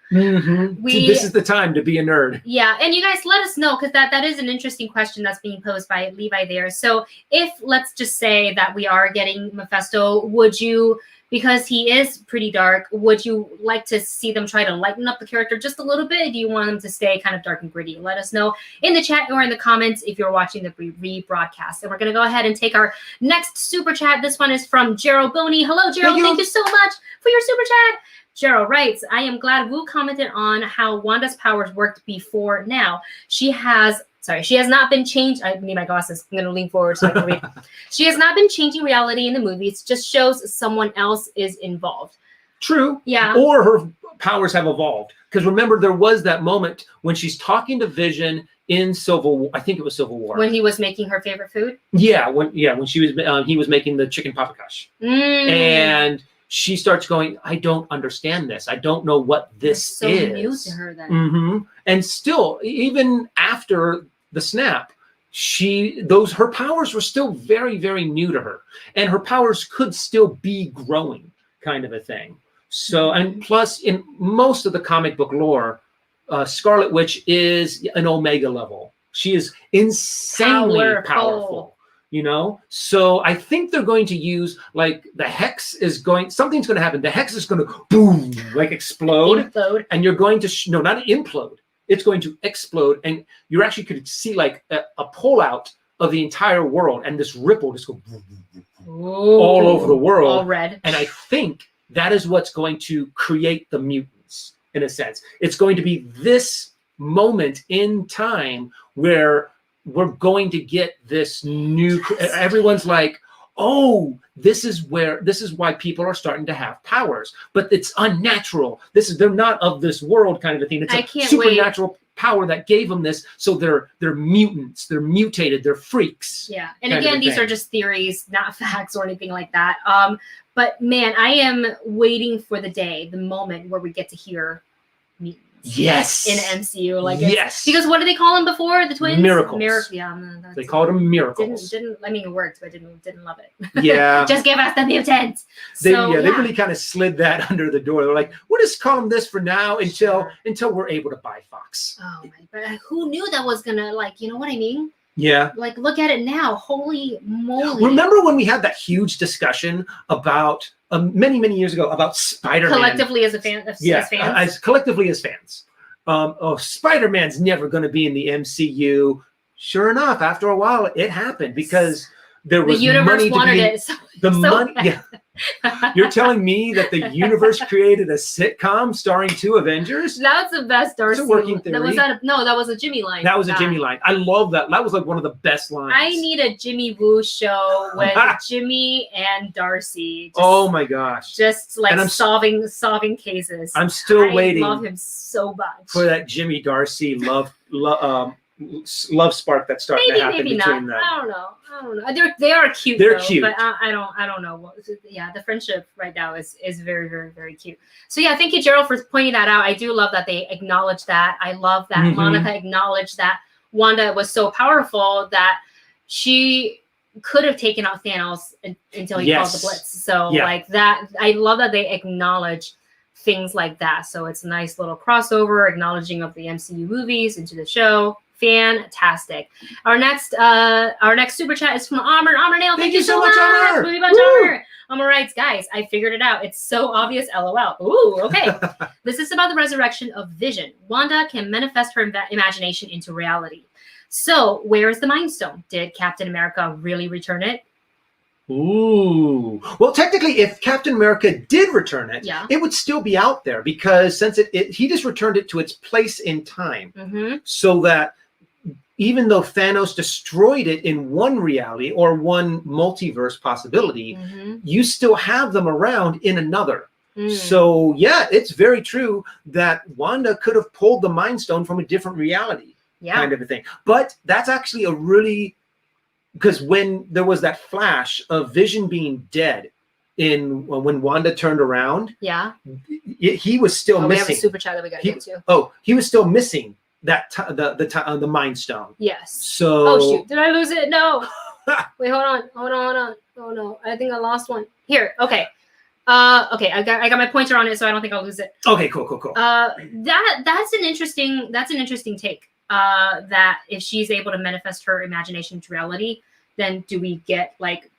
This is the time to be a nerd. Yeah, and you guys let us know, because that is an interesting question that's being posed by Levi there. So if, let's just say that we are getting Mephisto, would you, because he is pretty dark, would you like to see them try to lighten up the character just a little bit? Do you want them to stay kind of dark and gritty? Let us know in the chat or in the comments if you're watching the rebroadcast. And we're going to go ahead and take our next super chat. This one is from Gerald Boney. Hello, Gerald. Thank you so much for your super chat. Gerald writes, I am glad Wu commented on how Wanda's powers worked before now. She has not been changed. I need my glasses. I'm going to lean forward so I can read. She has not been changing reality in the movies. Just shows someone else is involved. True. Yeah. Or her powers have evolved. Because remember, there was that moment when she's talking to Vision in Civil War. I think it was Civil War. When he was making her favorite food? Yeah. When she was, he was making the chicken paprikash. And she starts going, I don't understand this. I don't know what this is. So new to her then. And still, even after the snap, her powers were still very, very new to her. And her powers could still be growing, kind of a thing. So, and plus, in most of the comic book lore, Scarlet Witch is an Omega level. She is insanely powerful. So I think they're going to use, like, something's going to happen. The hex is going to boom, like explode. And you're going to, no, not implode. It's going to explode. And you actually could see like a pullout of the entire world. And this ripple just go all over the world. All red. And I think that is what's going to create the mutants, in a sense. It's going to be this moment in time where we're going to get this new, everyone's like, oh, this is why people are starting to have powers, but it's unnatural. They're not of this world, kind of a thing. It's a supernatural power that gave them this. So they're mutants, they're mutated, they're freaks. Yeah. And again, these are just theories, not facts or anything like that. But man, I am waiting for the moment where we get to hear mutants. Yes. In MCU, like yes. Because what did they call them before? The twins? Miracles. Yeah, they called them miracles. I mean, it worked, but didn't love it. Yeah. Just give us the mutants. They really kind of slid that under the door. They're like, we'll just call them this for now until we're able to buy Fox. Oh my! But who knew that was gonna, like, you know what I mean? Yeah. Like, look at it now. Holy moly! Remember when we had that huge discussion about many years ago about Spider-Man? Collectively as a fan, as fans? Collectively as fans. Spider-Man's never going to be in the MCU. Sure enough, after a while, it happened because there was the universe money wanted to be, it. So the money, You're telling me that the universe created a sitcom starring 2 Avengers? That's the best Darcy. It's a working theory. That was a Jimmy line. That was a Jimmy line. I love that. That was like one of the best lines. I need a Jimmy Woo show with Jimmy and Darcy. Oh my gosh. Just like solving cases. I'm still waiting. I love him so much. For that Jimmy Darcy love spark that's starting to happen between them. I don't know. They are cute. They're though, cute. But I don't know. Yeah, the friendship right now is very, very, very cute. So yeah, thank you, Gerald, for pointing that out. I do love that they acknowledge that. I love that Monica acknowledged that Wanda was so powerful that she could have taken out Thanos until he called the Blitz. So like that, I love that they acknowledge things like that. So it's a nice little crossover, acknowledging of the MCU movies into the show. Fantastic. Our next super chat is from Amr. Amr Nail, thank you so much, Amr. Movie Bunch Amr. Amr writes, guys, I figured it out. It's so obvious, LOL. Ooh, okay. This is about the resurrection of Vision. Wanda can manifest her imagination into reality. So where is the Mind Stone? Did Captain America really return it? Ooh. Well, technically, if Captain America did return it, it would still be out there because since he just returned it to its place in time, so that even though Thanos destroyed it in one reality or one multiverse possibility, you still have them around in another. So yeah, it's very true that Wanda could have pulled the Mind Stone from a different reality, kind of a thing. But that's actually a really, because when there was that flash of Vision being dead when Wanda turned around, he was still missing. We have a super chat that we got to get to. Oh, he was still missing the Mind Stone. Yes. So. Oh shoot! Did I lose it? No. Wait, hold on. Oh no! I think I lost one. Here. Okay. Okay. I got my pointer on it, so I don't think I'll lose it. Okay. Cool. That's an interesting take. That if she's able to manifest her imagination to reality, then do we get like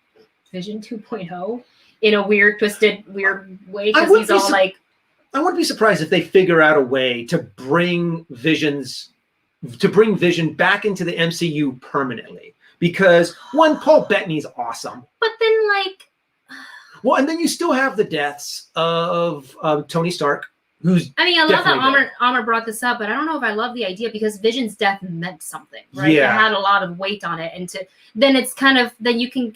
Vision 2.0 in a weird, twisted, weird way? Because he's all like. I wouldn't be surprised if they figure out a way to bring Vision back into the MCU permanently. Because one, Paul Bettany's awesome. But then well, and then you still have the deaths of Tony Stark, who's I love that Amr brought this up, but I don't know if I love the idea because Vision's death meant something, right? It had a lot of weight on it. And then it's kind of, then you can,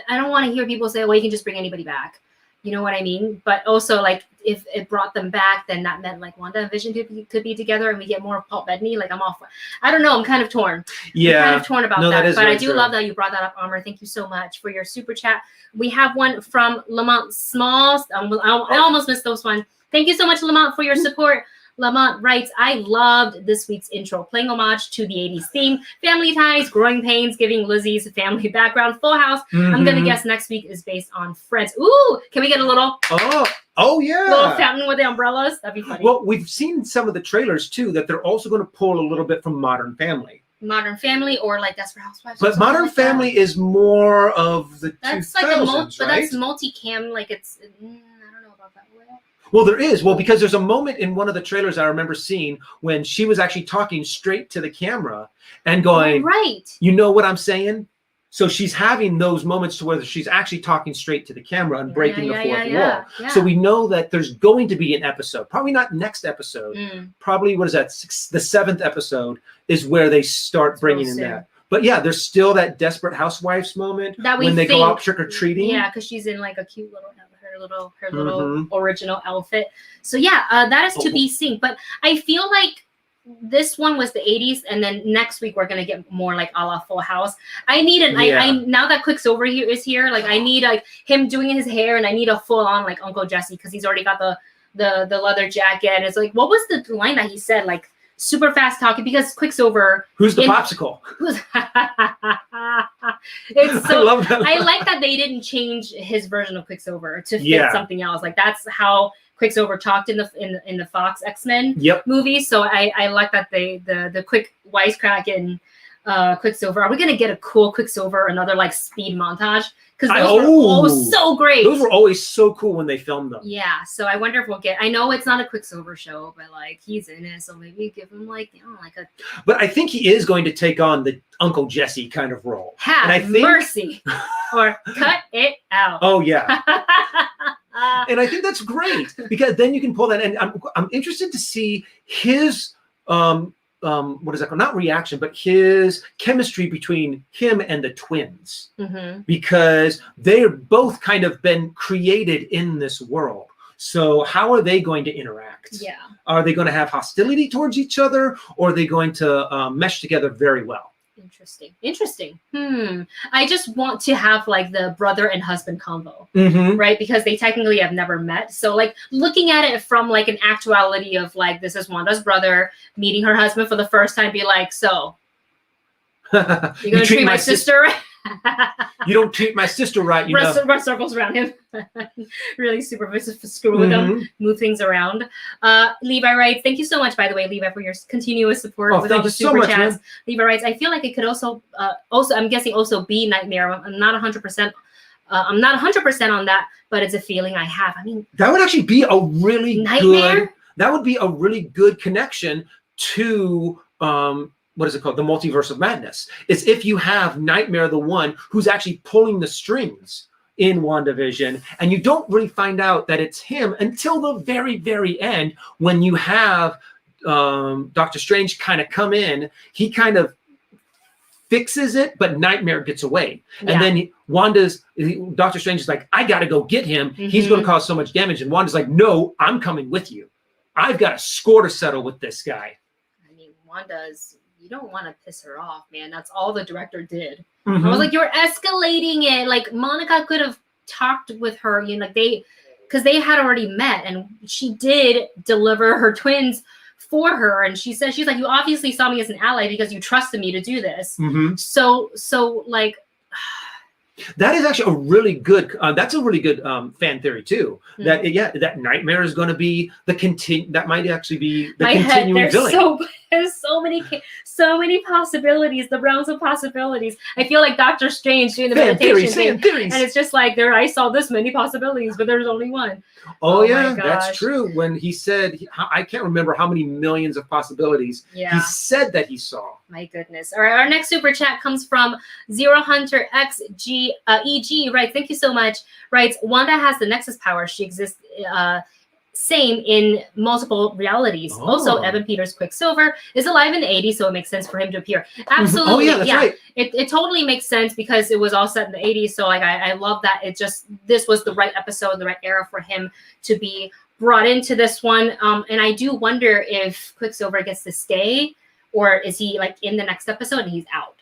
I don't want to hear people say, well, you can just bring anybody back. You know what I mean? But also, like, if it brought them back, then that meant like Wanda and Vision could be together, and we get more of Paul Bettany. Like, I'm all for. I don't know. I'm kind of torn. Yeah, I'm kind of torn about that. But I do true. love that you brought that up, Amr. Thank you so much for your super chat. We have one from Lamont Smalls. I almost missed those one. Thank you so much, Lamont, for your support. Lamont writes, I loved this week's intro, playing homage to the 80s theme, family ties, growing pains, giving Lizzie's family background, Full House. I'm going to guess next week is based on Friends. Ooh, can we get a little... Oh, yeah. Little fountain with the umbrellas? That'd be funny. Well, we've seen some of the trailers, too, that they're also going to pull a little bit from Modern Family. Modern Family or like Desperate Housewives. But Modern Family is more of the 2000s, but that's multicam, like it's... I don't know about that. Well, there is. Well, because there's a moment in one of the trailers I remember seeing when she was actually talking straight to the camera and going, you know what I'm saying? So she's having those moments to where she's actually talking straight to the camera and breaking the fourth wall. Yeah. So we know that there's going to be an episode, probably not next episode, probably, what is that? The 7th episode is where they start bringing in that. But yeah, there's still that Desperate Housewives moment when they go out trick-or-treating. Yeah, because she's in like a cute little... her little original outfit. So yeah, that is to be seen. But I feel like this one was the 80s, and then next week we're gonna get more like a la Full House. I need I now that Quicksilver is here, like I need like him doing his hair, and I need a full on like Uncle Jesse because he's already got the leather jacket. And it's like, what was the line that he said? Like super fast talking because Quicksilver. Who's the popsicle? It's so. I like that they didn't change his version of Quicksilver to fit something else. Like that's how Quicksilver talked in the Fox X-Men movie. So I like that the quick wisecrack in Quicksilver. Are we gonna get a cool Quicksilver, another like speed montage? because those were so great. Those were always so cool when they filmed them. Yeah, so I wonder if we'll get. I know it's not a Quicksilver show, but like he's in it, so maybe give him like like a. But I think he is going to take on the Uncle Jesse kind of role. Have mercy, or cut it out. Oh yeah. And I think that's great because then you can pull that. And I'm interested to see his what is that called? Not reaction, but his chemistry between him and the twins, because they're both kind of been created in this world. So how are they going to interact? Yeah. Are they going to have hostility towards each other, or are they going to mesh together very well? Interesting. I just want to have like the brother and husband combo, right? Because they technically have never met. So like looking at it from like an actuality of like, this is Wanda's brother meeting her husband for the first time, be like, so you're gonna treat my sister right? You don't treat my sister right, you know. Run circles around him. Really supervisive, screw with him, move things around. Levi writes, thank you so much, by the way, Levi, for your continuous support with all the super chats. Man. Levi writes, I feel like it could also I'm guessing also be Nightmare. I'm not 100%. I'm not 100% on that, but it's a feeling I have. I mean, that would actually be a really good. That would be a really good connection to what is it called? The Multiverse of Madness. It's if you have Nightmare, the one who's actually pulling the strings in WandaVision, and you don't really find out that it's him until the very, very end when you have Doctor Strange kind of come in. He kind of fixes it, but Nightmare gets away. Yeah. And then Doctor Strange is like, I got to go get him. He's going to cause so much damage. And Wanda's like, no, I'm coming with you. I've got a score to settle with this guy. I mean, Wanda's... You don't want to piss her off, man. That's all the director did. I was like, you're escalating it. Like Monica could have talked with her, you know, like because they had already met, and she did deliver her twins for her. And she said, she's like, you obviously saw me as an ally because you trusted me to do this. So like. That is actually a really good. That's a really good fan theory too. That that Nightmare is going to be the that might actually be the continuing villain. There's so many possibilities. The realms of possibilities. I feel like Doctor Strange doing the meditation thing, and it's just like I saw this many possibilities, but there's only one. Oh yeah, that's true. When he said, I can't remember how many millions of possibilities he said that he saw. My goodness. All right, our next super chat comes from Zero Hunter XG EG. Right, thank you so much. Writes, Wanda has the Nexus power. She exists same in multiple realities. Also, Evan Peters' Quicksilver is alive in the 80s, so it makes sense for him to appear. Absolutely. Oh yeah, that's right. It totally makes sense because it was all set in the 80s. So like I love that. This was the right episode, the right era for him to be brought into this one. And I do wonder if Quicksilver gets to stay, or is he like in the next episode and he's out?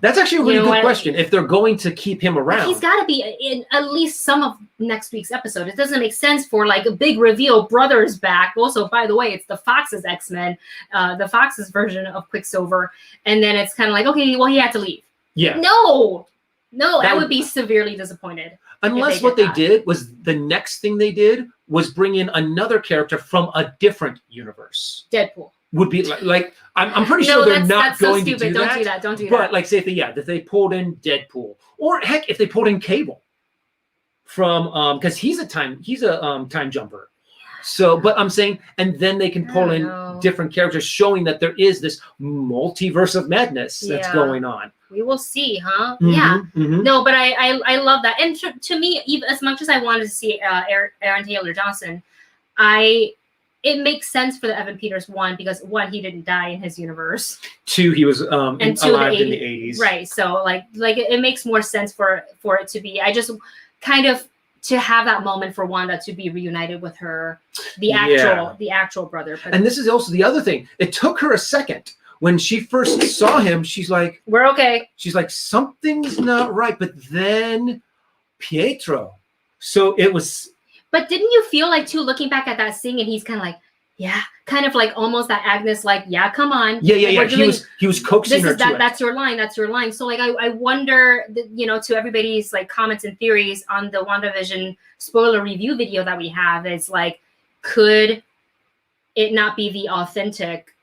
That's actually a really good question. If they're going to keep him around, he's got to be in at least some of next week's episode. It doesn't make sense for like a big reveal. Brother's back. Also, by the way, it's the Fox's X-Men, the Fox's version of Quicksilver, and then it's kind of like, okay, well, he had to leave. Yeah. No, I would be severely disappointed. Unless what they did was the next thing they did was bring in another character from a different universe. Deadpool. Would be like I'm pretty sure they're not going to do that. Don't do that. But like say if they pulled in Deadpool, or heck, if they pulled in Cable from because he's a time jumper. So, but I'm saying, and then they can pull in different characters, showing that there is this multiverse of madness that's going on. We will see, huh? No, but I love that, and to me, even as much as I wanted to see Aaron Taylor Johnson, it makes sense for the Evan Peters one, because one, he didn't die in his universe. Two, he was alive in the 80s. Right. So like it makes more sense for it to be. I just kind of to have that moment for Wanda to be reunited with the actual brother. But and this is also the other thing. It took her a second. When she first saw him, she's like, we're okay. She's like, something's not right. But then Pietro. So it was. But didn't you feel like, too, looking back at that scene, and he's kind of like, yeah, kind of like almost that Agnes, like, yeah, come on. Yeah. He was coaxing her to it. That's your line. That's your line. So, like, I wonder, to everybody's, like, comments and theories on the WandaVision spoiler review video that we have is, like, could it not be the authentic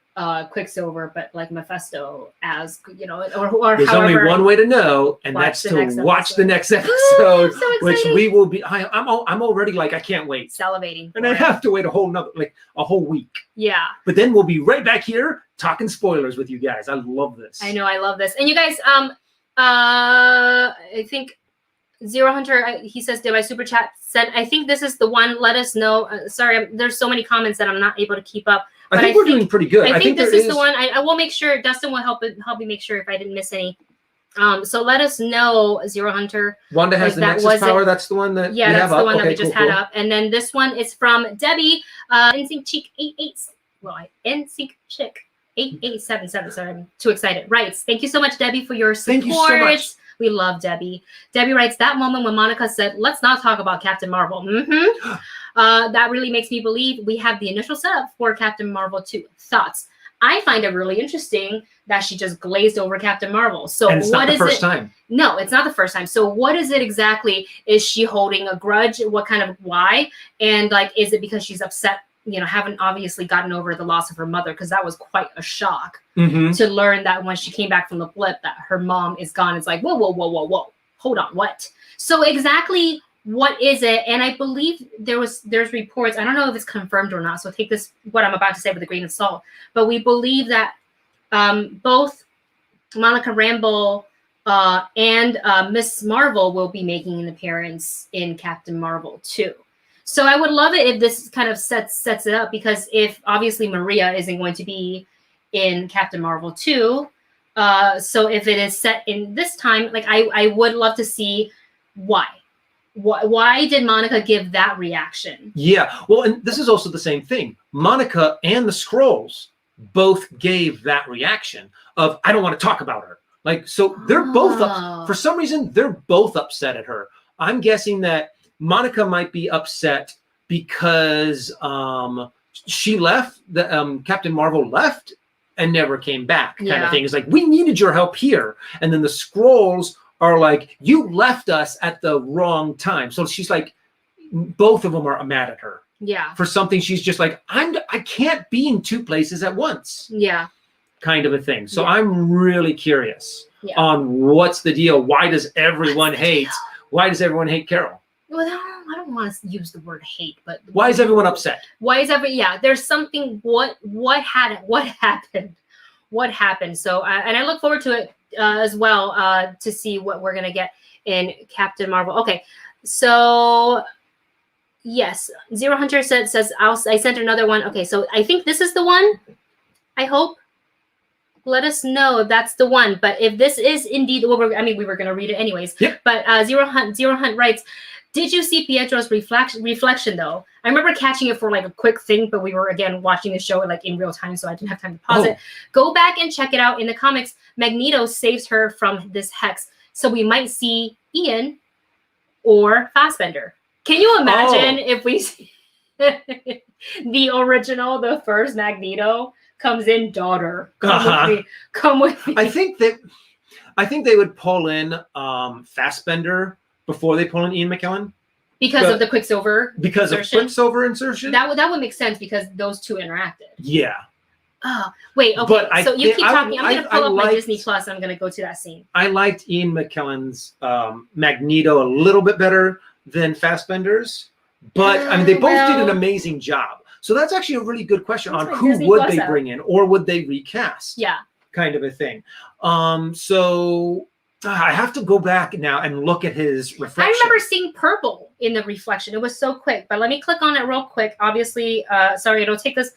Quicksilver, but like Mephisto as or there's however, only one way to know, and that's to watch the next episode, so which we will be. I'm already like I can't wait, salivating, and I have to wait a whole week. Yeah, but then we'll be right back here talking spoilers with you guys. I love this. I know, I love this, and you guys, I think Zero Hunter, he says, did my super chat said, I think this is the one. Let us know. Sorry, there's so many comments that I'm not able to keep up. I think we're doing pretty good. I think this is the one. I will make sure. Dustin will help me make sure if I didn't miss any. So let us know, Zero Hunter. Wanda has the Nexus power. That's the one that that's the one that we just had up. And then this one is from Debbie. NSYNC Chick 88. Well, NSYNC Chick 8877. Sorry, I'm too excited. Writes, thank you so much, Debbie, for your support. Thank you so much. We love Debbie. Debbie writes, that moment when Monica said, let's not talk about Captain Marvel. That really makes me believe we have the initial setup for Captain Marvel 2. Thoughts? I find it really interesting that she just glazed over Captain Marvel. So and it's not the first time. No, it's not the first time. So what is it exactly? Is she holding a grudge? What kind of why? And like, is it because she's upset? Haven't obviously gotten over the loss of her mother, because that was quite a shock to learn that when she came back from the blip that her mom is gone. It's like, whoa, hold on, what? So exactly what is it? And I believe there's reports, I don't know if it's confirmed or not, so take this, what I'm about to say, with a grain of salt, but we believe that both Monica Rambeau and Miss Marvel will be making an appearance in Captain Marvel 2. So I would love it if this kind of sets it up, because if obviously Maria isn't going to be in Captain Marvel 2, so if it is set in this time, like I would love to see why. Why did Monica give that reaction? Yeah, well, and this is also the same thing. Monica and the Skrulls both gave that reaction of, I don't want to talk about her. Like, so they're both up. For some reason, they're both upset at her. I'm guessing that Monica might be upset because she left, Captain Marvel left and never came back, kind of thing. It's like, we needed your help here. And then the Skrulls are like, you left us at the wrong time. So she's like, both of them are mad at her. Yeah. For something she's just like, I can't be in two places at once. Yeah. Kind of a thing. So I'm really curious on what's the deal. Why does everyone hate Carol? Well, I don't want to use the word hate, but why is everyone upset? There's something. What happened? So, and I look forward to it as well to see what we're gonna get in Captain Marvel. Okay, so yes, Zero Hunter says I sent another one. Okay, so I think this is the one. I hope. Let us know if that's the one. But if this is indeed, we were gonna read it anyways. Yep. But Zero Hunt writes, did you see Pietro's reflection though? I remember catching it for like a quick thing, but we were again watching the show like in real time, so I didn't have time to pause it. Go back and check it out. In the comics, Magneto saves her from this hex, so we might see Ian or Fassbender. Can you imagine if we see the original, the first Magneto comes in, daughter, come with me. I think they would pull in Fassbender before they pull in Ian McKellen. Because of the Quicksilver insertion? That would make sense because those two interacted. Yeah. Oh, wait, okay. But so you keep talking. I'm going to pull up my Disney Plus. I'm going to go to that scene. I liked Ian McKellen's Magneto a little bit better than Fassbender's. But, they both did an amazing job. So that's actually a really good question on who Disney would Plus they bring in, or would they recast? Yeah. Kind of a thing. So I have to go back now and look at his reflection. I remember seeing purple in the reflection. It was so quick, but let me click on it real quick. Obviously, sorry, it'll take us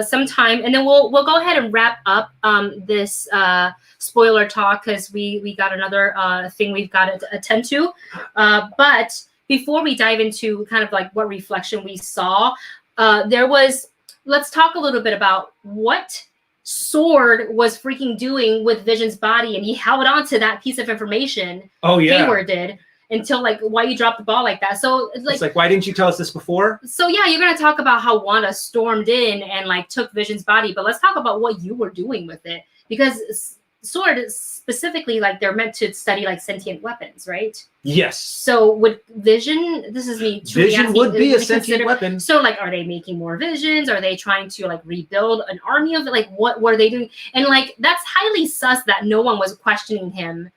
some time, and then we'll go ahead and wrap up this spoiler talk, because we got another thing we've got to attend to. But before we dive into kind of like what reflection we saw, let's talk a little bit about what Sword was freaking doing with Vision's body, and he held on to that piece of information. Oh yeah, Hayward did, until like, why you dropped the ball like that. So it's like, why didn't you tell us this before? So yeah, you're gonna talk about how Wanda stormed in and like took Vision's body, but let's talk about what you were doing with it, because sword is specifically like they're meant to study like sentient weapons, right? Yes. So would Vision? This is me. truly Vision asking, would be a would you sentient consider- weapon. So like, are they making more Visions? Are they trying to like rebuild an army of it? Like, what are they doing? And like, that's highly sus that no one was questioning him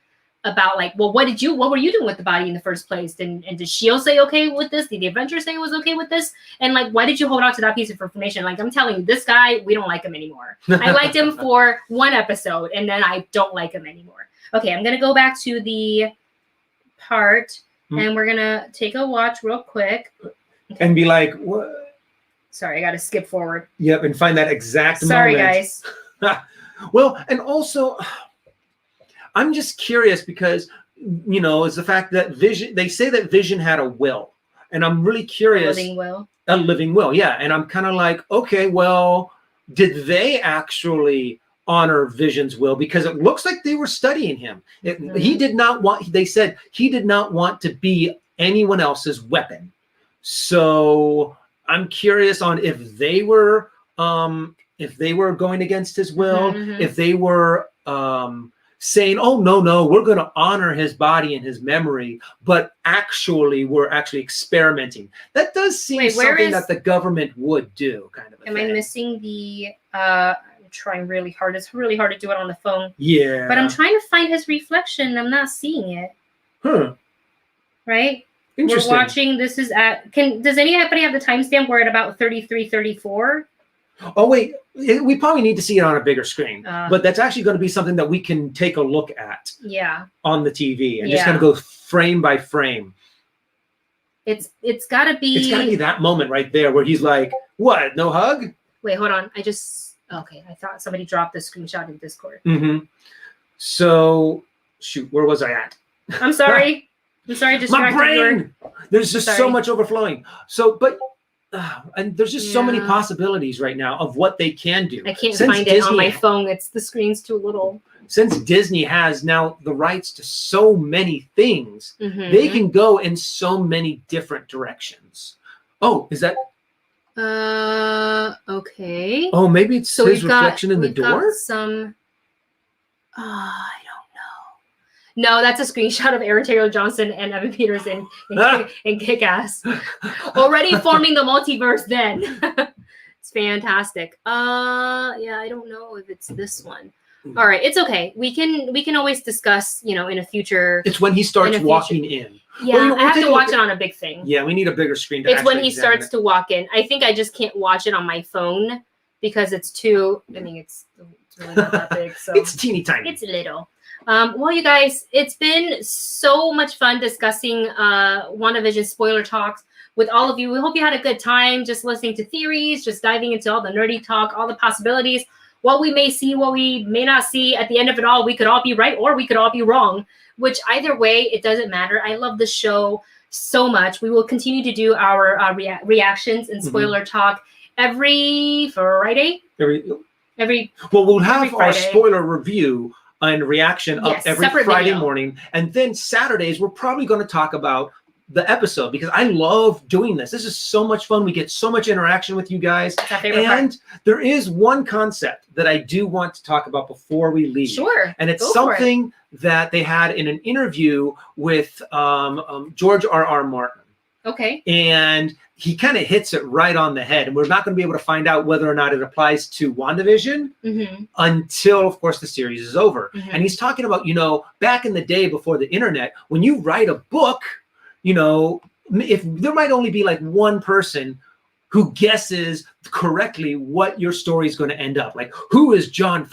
about like, well, what were you doing with the body in the first place? And did Shield say okay with this? Did the Avengers say it was okay with this? And like, why did you hold on to that piece of information? Like, I'm telling you, this guy, we don't like him anymore. I liked him for one episode, and then I don't like him anymore. Okay, I'm gonna go back to the part, and we're gonna take a watch real quick. And be like, what? Sorry, I gotta skip forward. Yep, and find that exact Sorry, moment. guys. Well, and also, I'm just curious because, you know, it's the fact that Vision, they say that Vision had a will. And I'm really curious. Living will. A living will, yeah. And I'm kind of like, okay, well, did they actually honor Vision's will? Because it looks like they were studying him. He did not want, they said he did not want to be anyone else's weapon. So I'm curious on if they were going against his will, if they were saying, oh, no, we're going to honor his body and his memory, but we're actually experimenting. That does seem something that the government would do, kind of a thing. I missing the, I'm trying really hard. It's really hard to do it on the phone. Yeah. But I'm trying to find his reflection. I'm not seeing it. Huh. Right? Interesting. We're watching, this is at, does anybody have the timestamp? We're at about 33:34. Oh, wait, we probably need to see it on a bigger screen, but that's actually going to be something that we can take a look at on the TV and just kind of go frame by frame. It's got to be. It's got to be that moment right there where he's like, what, no hug? Wait, hold on. Okay, I thought somebody dropped the screenshot in Discord. So, shoot, where was I at? I'm sorry. My brain! There's just so much overflowing. So, but... and there's just so many possibilities right now of what they can do. I can't find it on my phone. The screen's too little. Since Disney has now the rights to so many things, they can go in so many different directions. Oh, is that? Okay. Oh, maybe it's his reflection in the door? I don't know. No, that's a screenshot of Aaron Taylor Johnson and Evan Peters in Kick-Ass. Already forming the multiverse then. It's fantastic. Yeah, I don't know if it's this one. All right, it's okay. We can always discuss, in a future. It's when he starts walking in. Yeah, well, I have to watch it on a big thing. Yeah, we need a bigger screen. It's when he starts to walk in. I think I just can't watch it on my phone because it's too. I mean, it's really not that big. So it's teeny tiny. It's little. Well, you guys, it's been so much fun discussing WandaVision spoiler talks with all of you. We hope you had a good time just listening to theories, just diving into all the nerdy talk, all the possibilities, what we may see, what we may not see. At the end of it all, we could all be right or we could all be wrong, which either way, it doesn't matter. I love the show so much. We will continue to do our reactions and spoiler talk every Friday. Well, we'll have our spoiler review and reaction up every Friday morning. And then Saturdays, we're probably going to talk about the episode because I love doing this. This is so much fun. We get so much interaction with you guys. That's our favorite part. There is one concept that I do want to talk about before we leave. Sure. And it's something that they had in an interview with George R.R. Martin. Okay. And he kind of hits it right on the head. And we're not going to be able to find out whether or not it applies to WandaVision until, of course, the series is over. And he's talking about, back in the day before the internet, when you write a book, if there might only be like one person who guesses correctly what your story is going to end up. Like, who is Jon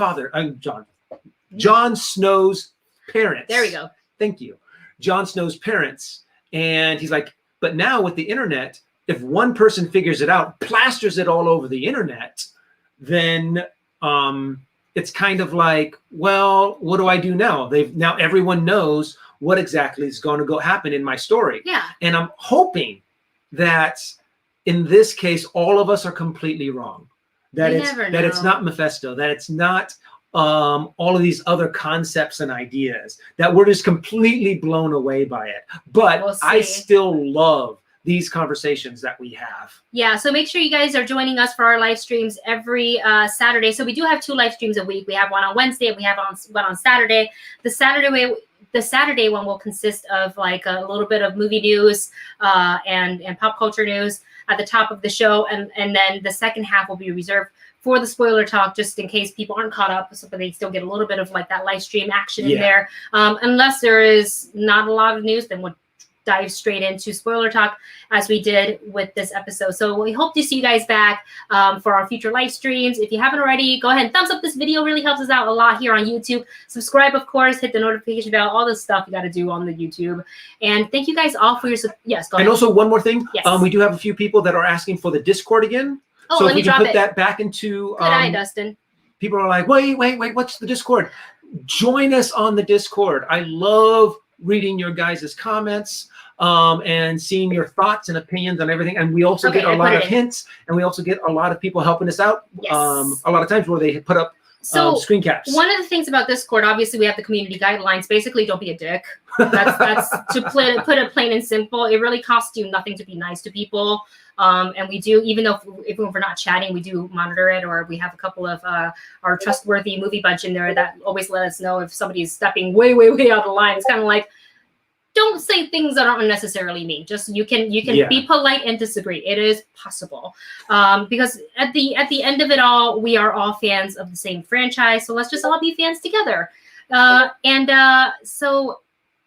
Snow's parents? There we go. Thank you. Jon Snow's parents. And he's like, but now with the internet, if one person figures it out, plasters it all over the internet, then it's kind of like, well, what do I do now? Now everyone knows what exactly is going to happen in my story. Yeah. And I'm hoping that in this case, all of us are completely wrong. That it's not Mephisto, that it's not all of these other concepts and ideas, that we're just completely blown away by it. But I still love these conversations that we have. Yeah, so make sure you guys are joining us for our live streams every Saturday. So we do have 2 live streams a week. We have one on Wednesday and we have one on Saturday. The Saturday one will consist of like a little bit of movie news and pop culture news at the top of the show, and then the second half will be reserved for the spoiler talk, just in case people aren't caught up, so they still get a little bit of like that live stream action in there. Unless there is not a lot of news, then we'll dive straight into spoiler talk as we did with this episode. So we hope to see you guys back for our future live streams. If you haven't already, go ahead and thumbs up this video. Really helps us out a lot here on YouTube. Subscribe, of course, hit the notification bell, all the stuff you got to do on the YouTube. And thank you guys all for your yes, go ahead. And also one more thing. Yes. We do have a few people that are asking for the Discord again. Oh, so let if me we can drop put it. that back into Good eye, Dustin. People are like, wait, what's the Discord? Join us on the Discord. I love reading your guys' comments and seeing your thoughts and opinions on everything. And we also get a lot of hints, and we also get a lot of people helping us out. Yes. A lot of times where they put up screen caps. One of the things about Discord, obviously, we have the community guidelines. Basically, don't be a dick. That's to put it plain and simple. It really costs you nothing to be nice to people. And we do, even though if we're not chatting, we do monitor it, or we have a couple of our trustworthy movie bunch in there that always let us know if somebody's stepping way out of the line. It's kind of like, don't say things that aren't necessarily mean. Just you can be polite and disagree. It is possible, because at the end of it all, we are all fans of the same franchise. So let's just all be fans together.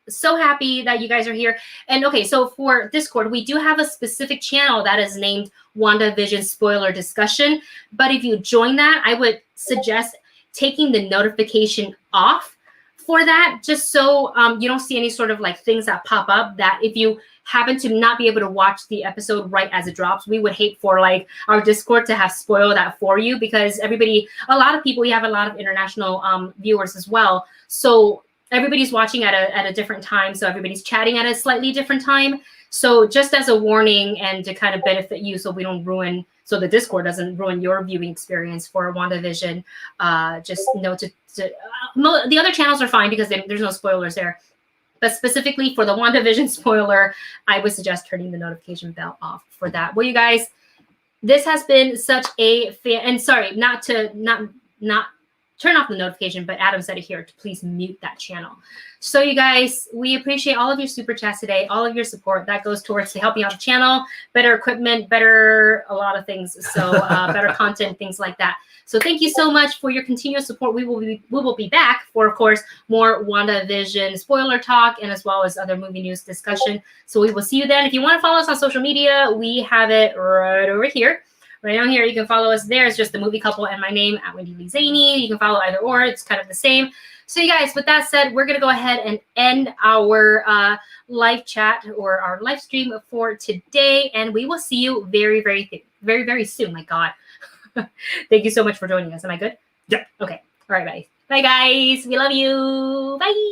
So happy that you guys are here. And okay, so for Discord, we do have a specific channel that is named WandaVision Spoiler Discussion. But if you join that, I would suggest taking the notification off for that, just so you don't see any sort of like things that pop up that if you happen to not be able to watch the episode right as it drops, we would hate for like our Discord to have spoiled that for you, because a lot of people, we have a lot of international viewers as well. So everybody's watching at a different time. So everybody's chatting at a slightly different time. So just as a warning and to kind of benefit you, so we don't ruin, so the Discord doesn't ruin your viewing experience for WandaVision, just know the other channels are fine because there's no spoilers there. But specifically for the WandaVision spoiler, I would suggest turning the notification bell off for that. Well, you guys, this has been such a and sorry, not turn off the notification, but Adam said it here to please mute that channel. So you guys, we appreciate all of your super chats today, all of your support. That goes towards helping out the channel, better equipment, a lot of things. So better content, things like that. So thank you so much for your continuous support. We will be back for, of course, more WandaVision spoiler talk and as well as other movie news discussion. So we will see you then. If you want to follow us on social media, we have it right over here. Right down here, you can follow us there. It's just the movie couple and my name at Wendy Lee Zaney. You can follow either or. It's kind of the same. So you guys, with that said, we're going to go ahead and end our live chat or our live stream for today. And we will see you very, very soon. My God. Thank you so much for joining us. Am I good? Yeah. Okay. All right, bye. Bye, guys. We love you. Bye.